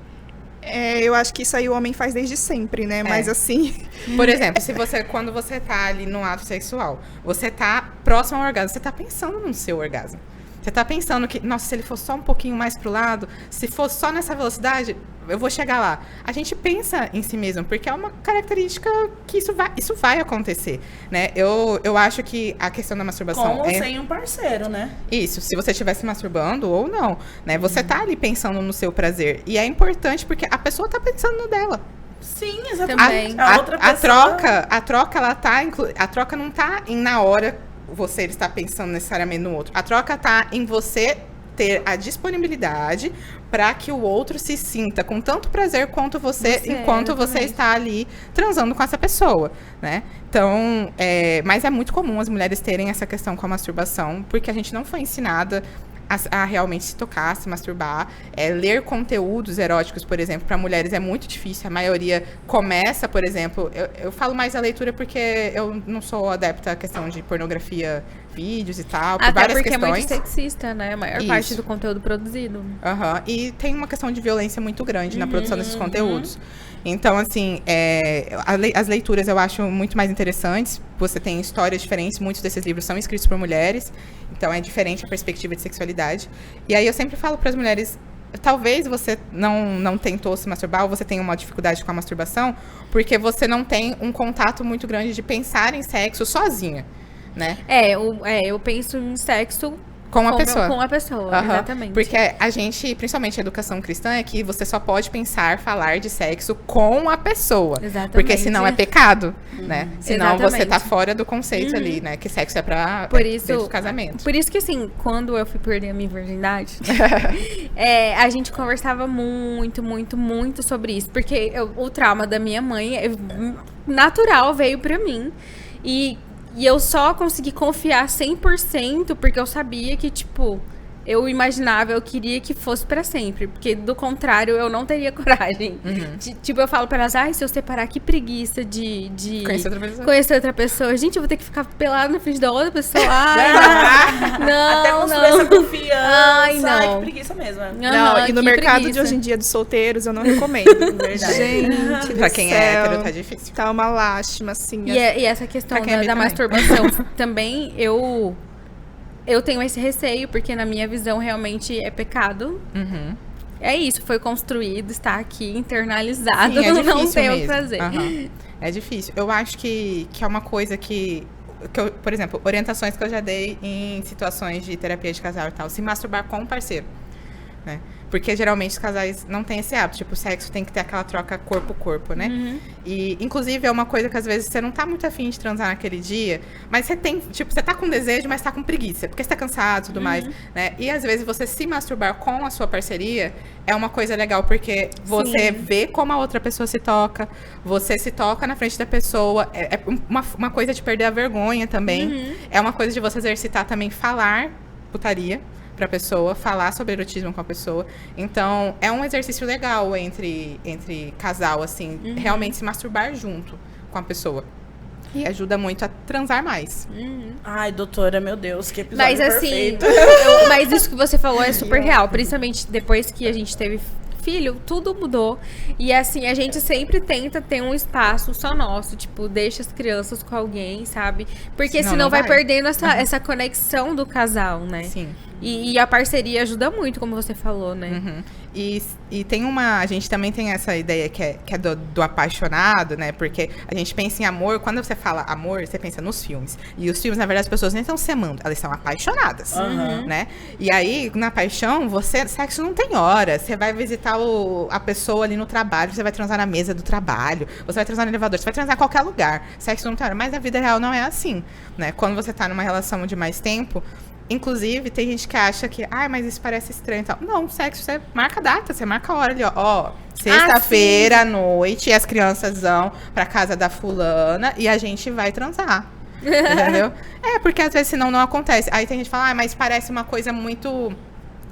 Speaker 3: Eu acho que isso aí o homem faz desde sempre, né? Mas assim...
Speaker 4: Por exemplo, quando você tá ali no ato sexual, você tá próximo ao orgasmo, você tá pensando no seu orgasmo. Você tá pensando que, nossa, se ele for só um pouquinho mais pro lado, se for só nessa velocidade, eu vou chegar lá. A gente pensa em si mesmo, porque é uma característica que isso vai acontecer, né? Eu acho que a questão da masturbação
Speaker 2: Com ou sem um parceiro, né?
Speaker 4: Isso, se você estiver se masturbando ou não, né? Você tá ali pensando no seu prazer. E é importante porque a pessoa tá pensando no dela.
Speaker 2: Sim, exatamente.
Speaker 4: A troca, ela tá... A troca não tá na hora você está pensando necessariamente no outro. A troca tá em você ter a disponibilidade para que o outro se sinta com tanto prazer quanto você enquanto você está ali transando com essa pessoa, né? Então, mas é muito comum as mulheres terem essa questão com a masturbação, porque a gente não foi ensinada a realmente se tocar, se masturbar. Ler conteúdos eróticos, por exemplo, para mulheres é muito difícil. A maioria começa, por exemplo... Eu falo mais da leitura porque eu não sou adepta à questão de pornografia, vídeos e tal, por várias questões.
Speaker 1: Até porque é muito sexista, né? A maior parte do conteúdo produzido.
Speaker 4: E tem uma questão de violência muito grande na produção desses conteúdos. Então, assim, as leituras eu acho muito mais interessantes. Você tem histórias diferentes, muitos desses livros são escritos por mulheres, então é diferente a perspectiva de sexualidade. E aí eu sempre falo para as mulheres, talvez você não tentou se masturbar, ou você tenha uma dificuldade com a masturbação, porque você não tem um contato muito grande de pensar em sexo sozinha, né?
Speaker 1: Eu penso em sexo...
Speaker 4: Com a pessoa.
Speaker 1: Com a pessoa, exatamente.
Speaker 4: Porque a gente, principalmente a educação cristã, é que você só pode falar de sexo com a pessoa.
Speaker 1: Exatamente.
Speaker 4: Porque senão é pecado, né? Senão você tá fora do conceito ali, né? Que sexo é pra dentro do casamento.
Speaker 1: Por isso que, assim, quando eu fui perder a minha virgindade, a gente conversava muito, muito, muito sobre isso. Porque o trauma da minha mãe, natural, veio pra mim. E eu só consegui confiar 100% porque eu sabia que, tipo, eu imaginava, eu queria que fosse pra sempre. Porque, do contrário, eu não teria coragem. Tipo, eu falo pra elas, se eu separar, que preguiça de conhecer outra pessoa. Gente, eu vou ter que ficar pelada na frente da outra pessoa. Não,
Speaker 2: até construir essa confiança.
Speaker 1: Não.
Speaker 2: Que preguiça mesmo.
Speaker 3: E no mercado de hoje em dia dos solteiros, eu não recomendo.
Speaker 2: Verdade.
Speaker 3: Gente,
Speaker 4: pra quem é hétero, tá difícil.
Speaker 3: Tá uma lástima, assim.
Speaker 1: E essa questão da masturbação também, eu tenho esse receio, porque na minha visão realmente é pecado. É isso, foi construído, está aqui internalizado,
Speaker 4: sim,
Speaker 1: não tem o
Speaker 4: que
Speaker 1: fazer.
Speaker 4: É difícil. Eu acho que é uma coisa que eu, por exemplo, orientações que eu já dei em situações de terapia de casal e tal, se masturbar com um parceiro, né? Porque geralmente os casais não têm esse hábito, tipo, o sexo tem que ter aquela troca corpo-corpo, né? E, inclusive, é uma coisa que às vezes você não tá muito afim de transar naquele dia, mas você tem, tipo, você tá com desejo, mas tá com preguiça, porque você tá cansado e tudo mais, né? E às vezes você se masturbar com a sua parceria é uma coisa legal, porque você vê como a outra pessoa se toca, você se toca na frente da pessoa, é uma coisa de perder a vergonha também, é uma coisa de você exercitar também falar putaria pra pessoa, falar sobre erotismo com a pessoa. Então, é um exercício legal entre casal, assim, realmente se masturbar junto com a pessoa. E ajuda muito a transar mais.
Speaker 2: Ai, doutora, meu Deus, que episódio perfeito.
Speaker 1: Mas isso que você falou é super real, principalmente depois que a gente teve filho, tudo mudou. E assim, a gente sempre tenta ter um espaço só nosso, tipo, deixa as crianças com alguém, sabe? Porque senão vai perdendo essa conexão do casal, né?
Speaker 4: Sim.
Speaker 1: E a parceria ajuda muito, como você falou, né?
Speaker 4: E tem a gente também tem essa ideia que é do apaixonado, né? Porque a gente pensa em amor, quando você fala amor, você pensa nos filmes. E os filmes, na verdade, as pessoas nem estão se amando, elas são apaixonadas, né? E aí, na paixão, sexo não tem hora. Você vai visitar a pessoa ali no trabalho, você vai transar na mesa do trabalho, você vai transar no elevador, você vai transar em qualquer lugar. Sexo não tem hora, mas a vida real não é assim, né? Quando você tá numa relação de mais tempo, Inclusive, tem gente que acha que, mas isso parece estranho e tal. Não, sexo, você marca a data, você marca a hora ali, ó. Sexta-feira à noite, e as crianças vão pra casa da fulana e a gente vai transar. Entendeu? Porque às vezes senão não acontece. Aí tem gente que fala, mas parece uma coisa muito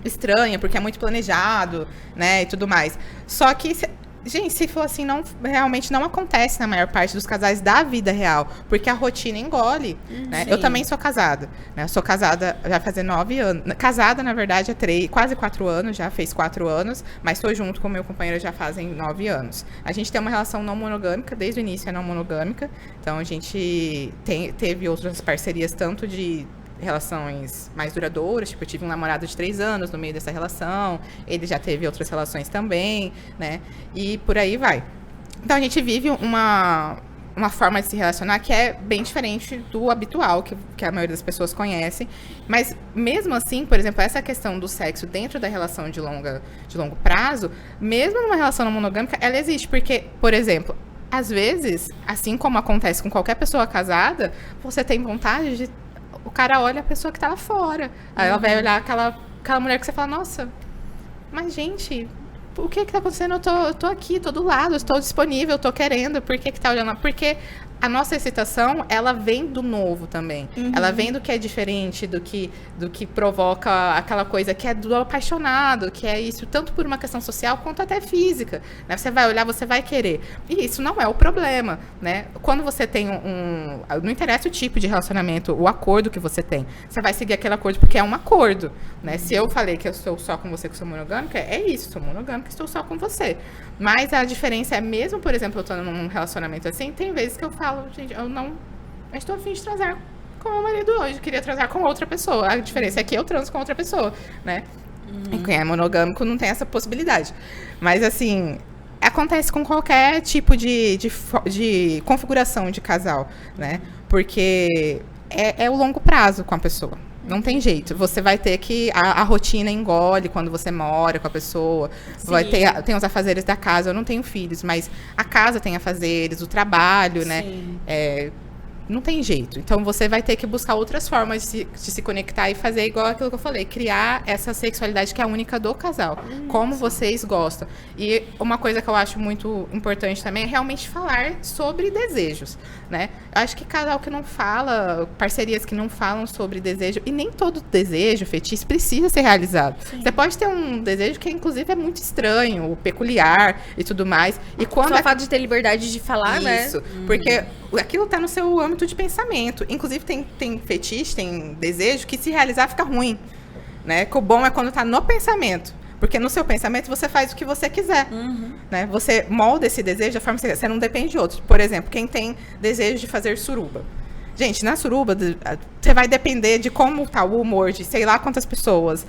Speaker 4: estranha, porque é muito planejado, né, e tudo mais. Só que, gente, se for assim, realmente não acontece na maior parte dos casais da vida real, porque a rotina engole, né? Eu também sou casada, né? Eu sou casada já faz 9 anos. Casada, na verdade, quase 4 anos, já fez 4 anos, mas estou junto com o meu companheiro já fazem 9 anos. A gente tem uma relação não monogâmica, desde o início é não monogâmica, então a gente teve outras parcerias, tanto de relações mais duradouras, tipo, eu tive um namorado de 3 anos no meio dessa relação, ele já teve outras relações também, né, e por aí vai. Então a gente vive uma forma de se relacionar que é bem diferente do habitual, que a maioria das pessoas conhece, mas mesmo assim, por exemplo, essa questão do sexo dentro da relação de longo prazo, mesmo numa relação não monogâmica, ela existe, porque, por exemplo, às vezes, assim como acontece com qualquer pessoa casada, você tem vontade de... O cara olha a pessoa que tá lá fora. Aí ela vai olhar aquela mulher que você fala, nossa, mas gente, o que tá acontecendo? Eu tô aqui, tô do lado, estou disponível, tô querendo. Por que tá olhando? Porque a nossa excitação, ela vem do novo também. Ela vem do que é diferente, do que provoca aquela coisa que é do apaixonado, que é isso, tanto por uma questão social quanto até física, né? Você vai olhar, você vai querer. E isso não é o problema, né? Quando você tem não interessa o tipo de relacionamento, o acordo que você tem. Você vai seguir aquele acordo porque é um acordo, né? Se eu falei que eu estou só com você, que sou monogâmica, é isso, sou monogâmica, estou só com você. Mas a diferença é, mesmo, por exemplo, eu tô num relacionamento assim, tem vezes que eu falo, gente, eu estou a fim de transar com o meu marido hoje, queria transar com outra pessoa. A diferença é que eu transo com outra pessoa, né? E quem é monogâmico não tem essa possibilidade. Mas, assim, acontece com qualquer tipo de configuração de casal, né? Porque é o longo prazo com a pessoa. Não tem jeito. Você vai ter que... A rotina engole quando você mora com a pessoa. Tem os afazeres da casa. Eu não tenho filhos, mas a casa tem afazeres, o trabalho, né? Não tem jeito. Então, você vai ter que buscar outras formas de se conectar e fazer igual aquilo que eu falei. Criar essa sexualidade que é a única do casal. Como vocês gostam. E uma coisa que eu acho muito importante também é realmente falar sobre desejos, né? Eu acho que casal que não fala, parcerias que não falam sobre desejo, e nem todo desejo, fetiche, precisa ser realizado. Você pode ter um desejo que, inclusive, é muito estranho, peculiar e tudo mais. E quando
Speaker 1: só o fato de ter liberdade de falar, né?
Speaker 4: Isso, porque aquilo tá no seu âmbito de pensamento. Inclusive, tem fetiche, tem desejo que, se realizar, fica ruim, né? Que o bom é quando tá no pensamento. Porque no seu pensamento você faz o que você quiser, né? Você molda esse desejo da forma que você quer. Você não depende de outro. Por exemplo, quem tem desejo de fazer suruba. Gente, na suruba, você vai depender de como tá o humor de sei lá quantas pessoas.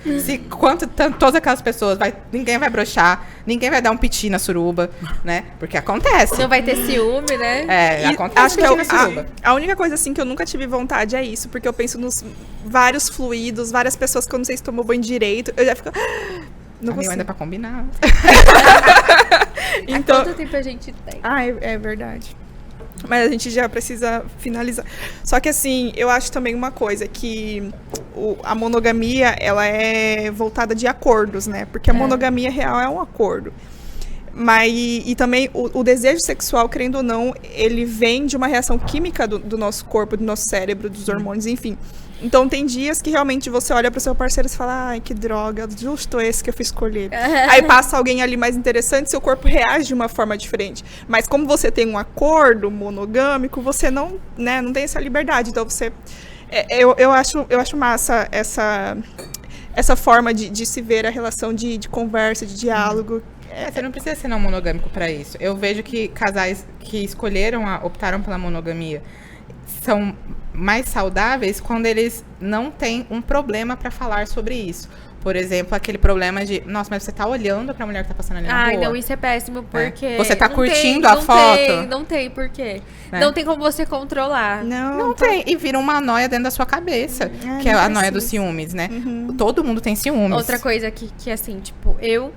Speaker 4: Todas aquelas pessoas, ninguém vai broxar, ninguém vai dar um piti na suruba, né? Porque acontece.
Speaker 1: Não vai ter ciúme, né?
Speaker 4: Acontece piti na suruba.
Speaker 3: A única coisa, assim, que eu nunca tive vontade é isso. Porque eu penso nos vários fluidos, várias pessoas que eu não sei se tomou banho direito. Eu já fico... Não consigo.
Speaker 4: Ainda pra combinar.
Speaker 1: Então, quanto tempo a gente tem?
Speaker 3: É verdade. Mas a gente já precisa finalizar. Só que, assim, eu acho também uma coisa, que a monogamia, ela é voltada de acordos, né? Porque a monogamia real é um acordo. E também o desejo sexual, querendo ou não, ele vem de uma reação química do nosso corpo, do nosso cérebro, dos hormônios, enfim. Então, tem dias que realmente você olha pro seu parceiro e fala, ai, que droga, justo esse que eu fui escolher. Aí passa alguém ali mais interessante, seu corpo reage de uma forma diferente. Mas como você tem um acordo monogâmico, você não tem essa liberdade. Então, eu acho massa essa forma de se ver a relação de conversa, de diálogo.
Speaker 4: Você não precisa ser não monogâmico para isso. Eu vejo que casais que optaram pela monogamia são mais saudáveis quando eles não têm um problema para falar sobre isso. Por exemplo, aquele problema de, nossa, mas você tá olhando pra mulher que tá passando ali na rua.
Speaker 1: Não, isso é péssimo, porque...
Speaker 4: Você tá curtindo a foto.
Speaker 1: Não tem, por quê? Não tem como você controlar.
Speaker 4: Não tem. E vira uma noia dentro da sua cabeça, que é a noia dos ciúmes, né? Todo mundo tem ciúmes.
Speaker 1: Outra coisa que assim, tipo, eu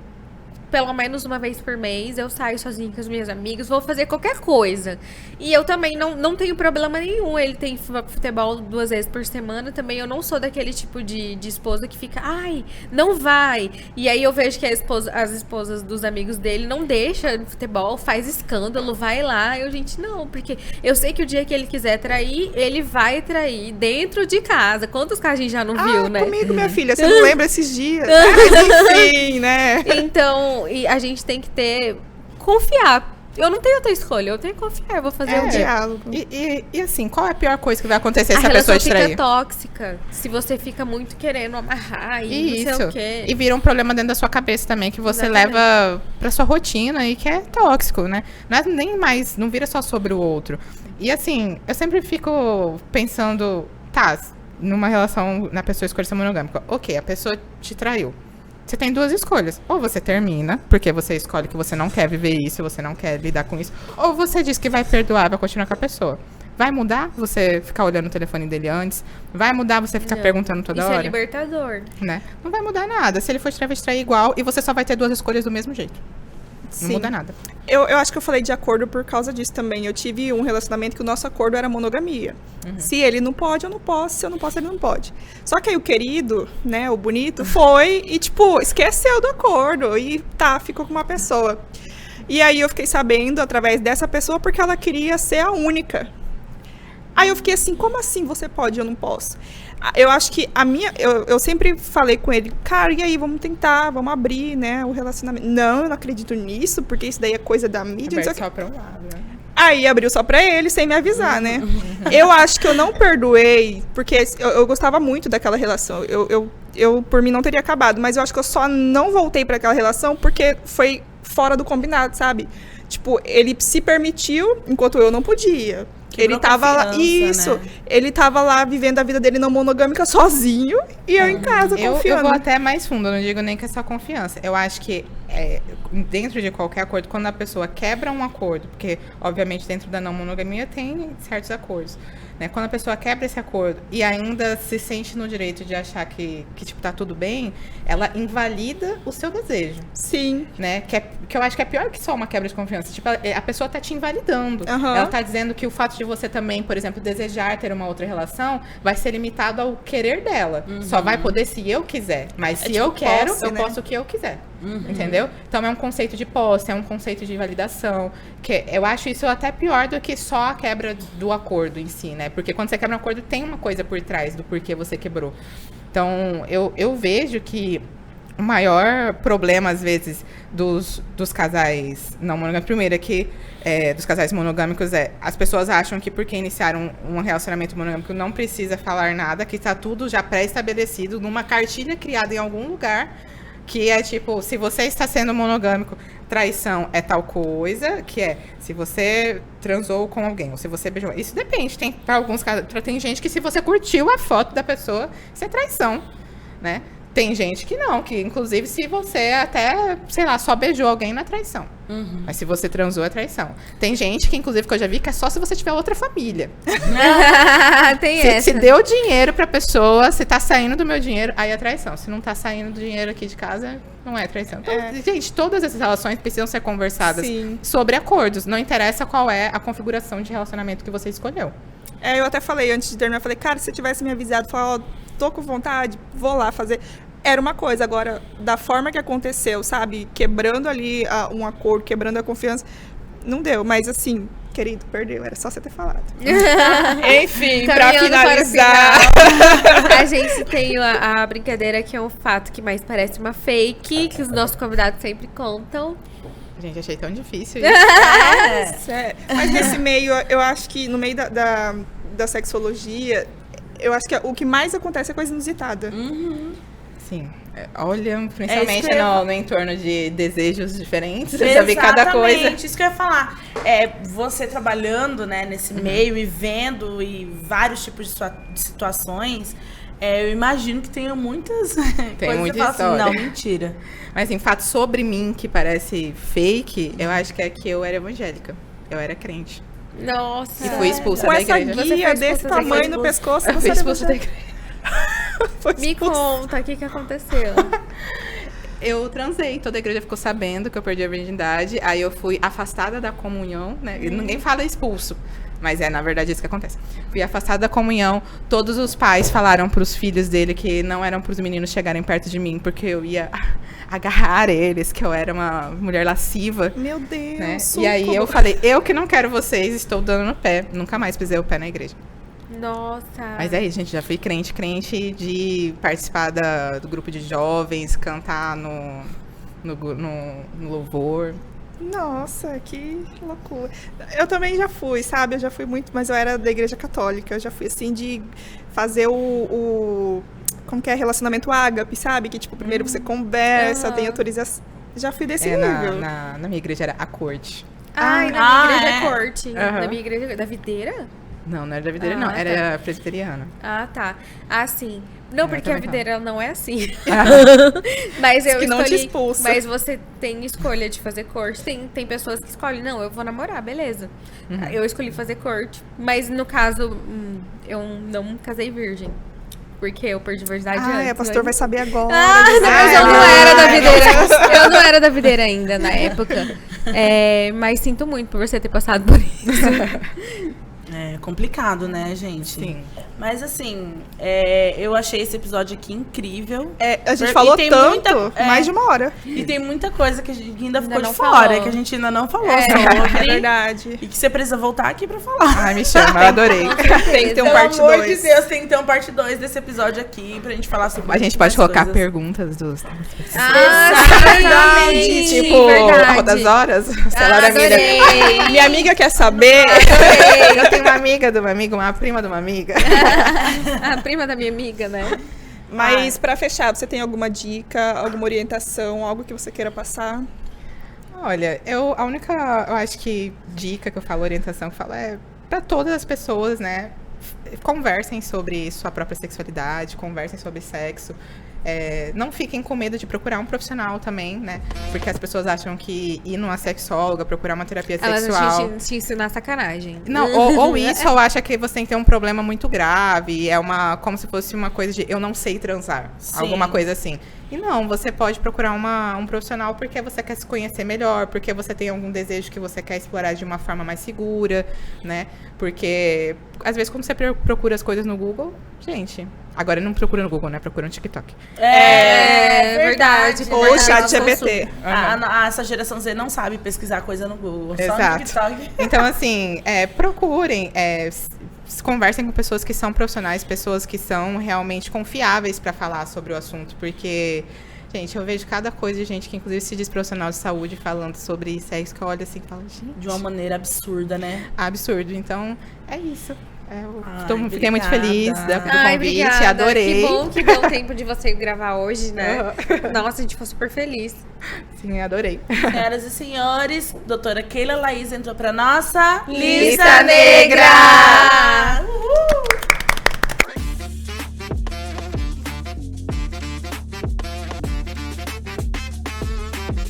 Speaker 1: pelo menos uma vez por mês, eu saio sozinha com as minhas amigas, vou fazer qualquer coisa. E eu também não tenho problema nenhum. Ele tem futebol 2 vezes por semana. Também eu não sou daquele tipo de esposa que fica, ai, não vai. E aí eu vejo que as esposas dos amigos dele não deixam no futebol, faz escândalo, vai lá. Eu, gente, não, porque eu sei que o dia que ele quiser trair, ele vai trair dentro de casa. Quantos casos a gente já não viu, né?
Speaker 3: Comigo, minha filha, você não lembra esses dias? Mas enfim, né?
Speaker 1: Então, e a gente tem que confiar. Eu não tenho outra escolha, eu tenho que confiar, eu vou fazer um
Speaker 3: diálogo.
Speaker 4: E assim, qual é a pior coisa que vai acontecer se a pessoa te trair?
Speaker 1: A relação fica tóxica, se você fica muito querendo amarrar e não sei o quê.
Speaker 4: E vira um problema dentro da sua cabeça também, que você leva pra sua rotina e que é tóxico, né? Não é nem mais, não vira só sobre o outro. E assim, eu sempre fico pensando, numa relação, na pessoa escolher ser monogâmica. Ok, a pessoa te traiu. Você tem 2 escolhas. Ou você termina, porque você escolhe que você não quer viver isso, você não quer lidar com isso. Ou você diz que vai perdoar, vai continuar com a pessoa. Vai mudar você ficar olhando o telefone dele antes? Vai mudar você ficar perguntando toda hora?
Speaker 1: Isso é libertador.
Speaker 4: Né? Não vai mudar nada. Se ele for te trair igual, e você só vai ter 2 escolhas do mesmo jeito. Não muda nada.
Speaker 3: Eu acho que eu falei de acordo por causa disso também. Eu tive um relacionamento que o nosso acordo era monogamia. Se ele não pode, eu não posso. Se eu não posso, ele não pode. Só que aí o querido, né, o bonito, foi e, tipo, esqueceu do acordo. E ficou com uma pessoa. E aí eu fiquei sabendo através dessa pessoa porque ela queria ser a única. Aí eu fiquei assim, como assim você pode e eu não posso? Eu acho que eu sempre falei com ele, cara, e aí, vamos tentar, vamos abrir, né, o relacionamento. Não, eu não acredito nisso, porque isso daí é coisa da mídia.
Speaker 4: Só pra um lado, né?
Speaker 3: Aí abriu só pra ele, sem me avisar, né? Eu acho que eu não perdoei, porque eu gostava muito daquela relação. Eu, por mim, não teria acabado, mas eu acho que eu só não voltei pra aquela relação porque foi fora do combinado, sabe? Tipo, ele se permitiu, enquanto eu não podia. Ele tava lá, né? Ele tava lá vivendo a vida dele não monogâmica sozinho e eu em casa confiando.
Speaker 4: Eu vou até mais fundo, eu não digo nem que é só confiança. Eu acho que dentro de qualquer acordo, quando a pessoa quebra um acordo, porque obviamente dentro da não monogamia tem certos acordos, né? Quando a pessoa quebra esse acordo e ainda se sente no direito de achar que tipo, tá tudo bem, ela invalida o seu desejo.
Speaker 3: Sim.
Speaker 4: Né? Que eu acho que é pior que só uma quebra de confiança. Tipo, a pessoa tá te invalidando. Ela tá dizendo que o fato de você também, por exemplo, desejar ter uma outra relação vai ser limitado ao querer dela. Só vai poder se eu quiser. Mas se eu quero, eu posso o que eu quiser. Entendeu? Então é um conceito de posse, é um conceito de validação. Que eu acho isso até pior do que só a quebra do acordo em si, né? Porque quando você quebra um acordo, tem uma coisa por trás do porquê você quebrou. Então, eu vejo que o maior problema, às vezes, dos casais não monogâmicos, primeiro é que dos casais monogâmicos as pessoas acham que porque iniciaram um relacionamento monogâmico não precisa falar nada, que está tudo já pré-estabelecido numa cartilha criada em algum lugar, que é tipo, se você está sendo monogâmico, traição é tal coisa, que é se você transou com alguém, ou se você beijou. Isso depende, para alguns casos, tem gente que se você curtiu a foto da pessoa, isso é traição, né? Tem gente que não, que inclusive se você até, sei lá, só beijou alguém não é traição. Mas se você transou é traição. Tem gente que, inclusive, que eu já vi que é só se você tiver outra família.
Speaker 1: Tem essa.
Speaker 4: Se deu dinheiro pra pessoa, se tá saindo do meu dinheiro, aí é traição. Se não tá saindo do dinheiro aqui de casa, não é traição. Então, gente, todas essas relações precisam ser conversadas sobre acordos. Não interessa qual é a configuração de relacionamento que você escolheu.
Speaker 3: Eu até falei, antes de terminar, eu falei, cara, se você tivesse me avisado, falar, tô com vontade, vou lá fazer. Era uma coisa, agora, da forma que aconteceu, sabe? Quebrando ali um acordo, quebrando a confiança, não deu. Mas assim, querido, perdeu, era só você ter falado. Enfim, pra finalizar.
Speaker 1: A gente tem a brincadeira que é um fato que mais parece uma fake, que os nossos convidados sempre contam.
Speaker 4: Gente, achei tão difícil isso.
Speaker 3: Mas nesse meio, eu acho que no meio da sexologia, eu acho que o que mais acontece é coisa inusitada.
Speaker 4: Sim. Olha, principalmente no entorno de desejos diferentes, eu já vi cada coisa.
Speaker 2: Exatamente, isso que eu ia falar. Você trabalhando, né, nesse meio e vendo vários tipos de situações, eu imagino que tenha muitas
Speaker 4: tem muita história.
Speaker 2: Assim, não, mentira.
Speaker 4: Mas, assim, fato sobre mim que parece fake, eu acho que é que eu era evangélica. Eu era crente.
Speaker 1: Nossa.
Speaker 4: E fui expulsa
Speaker 3: com
Speaker 4: da
Speaker 3: essa
Speaker 4: igreja.
Speaker 3: guia desse tamanho no pescoço,
Speaker 4: eu fui expulsa da igreja.
Speaker 1: Me conta, o que aconteceu?
Speaker 4: Eu transei, toda a igreja ficou sabendo que eu perdi a virgindade. Aí eu fui afastada da comunhão, né? Ninguém fala expulso, mas na verdade isso que acontece. Fui afastada da comunhão. Todos os pais falaram pros filhos dele que não eram pros meninos chegarem perto de mim, porque eu ia agarrar eles, que eu era uma mulher lasciva.
Speaker 3: Meu Deus.
Speaker 4: Né? E aí eu falei, eu que não quero vocês, estou dando no pé. Nunca mais pisei o pé na igreja.
Speaker 1: Nossa.
Speaker 4: Mas é isso, gente, já fui crente de participar do grupo de jovens, cantar no louvor.
Speaker 3: Nossa, que loucura. Eu também já fui, sabe? Eu já fui muito, mas eu era da igreja católica. Eu já fui, assim, de fazer como que é? Relacionamento ágape, sabe? Que, tipo, primeiro você conversa, tem autorização. Já fui desse nível.
Speaker 4: Na minha igreja era a corte.
Speaker 1: Ai, na minha igreja é
Speaker 3: é?
Speaker 1: corte. Na minha igreja da videira?
Speaker 4: Não era da videira, não. Era presbiteriana.
Speaker 1: Ah, tá. Ah, sim. Não, porque a videira ela não é assim. Mas eu
Speaker 3: que não te
Speaker 1: escolhi.
Speaker 3: expulsa.
Speaker 1: Mas você tem escolha de fazer corte. Tem pessoas que escolhem, não, eu vou namorar, beleza. Eu escolhi fazer corte. Mas no caso, eu não casei virgem. Porque eu perdi virgindade antes.
Speaker 3: O pastor vai saber agora.
Speaker 1: Mas eu não era da videira. Eu não era da videira ainda na época. Mas sinto muito por você ter passado por isso.
Speaker 2: É complicado, né, gente?
Speaker 4: Sim.
Speaker 2: Mas assim, eu achei esse episódio aqui incrível.
Speaker 3: A gente falou tanto,
Speaker 2: muita,
Speaker 3: mais de uma hora.
Speaker 2: E tem muita coisa que a gente ainda ficou de
Speaker 1: não
Speaker 2: fora,
Speaker 1: falou.
Speaker 2: que a gente ainda não falou
Speaker 3: É
Speaker 2: sobre.
Speaker 3: verdade.
Speaker 2: E que você precisa voltar aqui pra falar.
Speaker 4: Ai, me chama, eu adorei.
Speaker 3: Tem que ter um
Speaker 2: Pelo
Speaker 3: parte
Speaker 2: amor
Speaker 3: 2.
Speaker 2: de Deus, tem que ter um parte 2 desse episódio aqui pra gente falar sobre
Speaker 4: A gente
Speaker 2: mais
Speaker 4: pode colocar
Speaker 2: coisas.
Speaker 4: perguntas dos...
Speaker 1: Verdade.
Speaker 4: Tipo,
Speaker 1: Verdade.
Speaker 4: a das horas. Celular
Speaker 1: Adorei.
Speaker 3: Minha amiga quer saber.
Speaker 4: Eu tenho uma amiga de uma amiga, uma prima de uma amiga.
Speaker 1: A prima da minha amiga, né?
Speaker 3: Mas pra fechar, você tem alguma dica, alguma orientação, algo que você queira passar?
Speaker 4: Olha, eu acho que dica que eu falo, orientação que eu falo é pra todas as pessoas, né? Conversem sobre sua própria sexualidade, conversem sobre sexo. Não fiquem com medo de procurar um profissional também, né? Porque as pessoas acham que ir numa sexóloga, procurar uma terapia sexual...
Speaker 1: Elas te ensinar sacanagem.
Speaker 4: Não, ou isso, ou acha que você tem que ter um problema muito grave, como se fosse uma coisa de eu não sei transar,
Speaker 2: Sim.
Speaker 4: alguma coisa assim. E não, você pode procurar um profissional porque você quer se conhecer melhor, porque você tem algum desejo que você quer explorar de uma forma mais segura, né? Porque, às vezes, quando você procura as coisas no Google, gente... Agora não procura no Google, né? Procura no TikTok.
Speaker 1: É verdade.
Speaker 3: Ou o chat GPT.
Speaker 2: Essa geração Z não sabe pesquisar coisa no Google. Só no
Speaker 4: Exato.
Speaker 2: TikTok.
Speaker 4: Então, assim, procurem, conversem com pessoas que são profissionais, pessoas que são realmente confiáveis para falar sobre o assunto, porque, gente, eu vejo cada coisa de gente que, inclusive, se diz profissional de saúde falando sobre sexo, que eu olho assim e falo, gente...
Speaker 2: De uma maneira absurda, né?
Speaker 4: Absurdo. Então, é isso. Fiquei
Speaker 2: Obrigada.
Speaker 4: muito feliz do convite,
Speaker 1: Obrigada.
Speaker 4: adorei.
Speaker 1: Que bom o tempo de você gravar hoje, né? Nossa, a gente ficou super feliz.
Speaker 4: Sim, adorei.
Speaker 2: Senhoras e senhores, doutora Keila Laís entrou pra nossa
Speaker 1: Lista Negra!
Speaker 2: Uhul!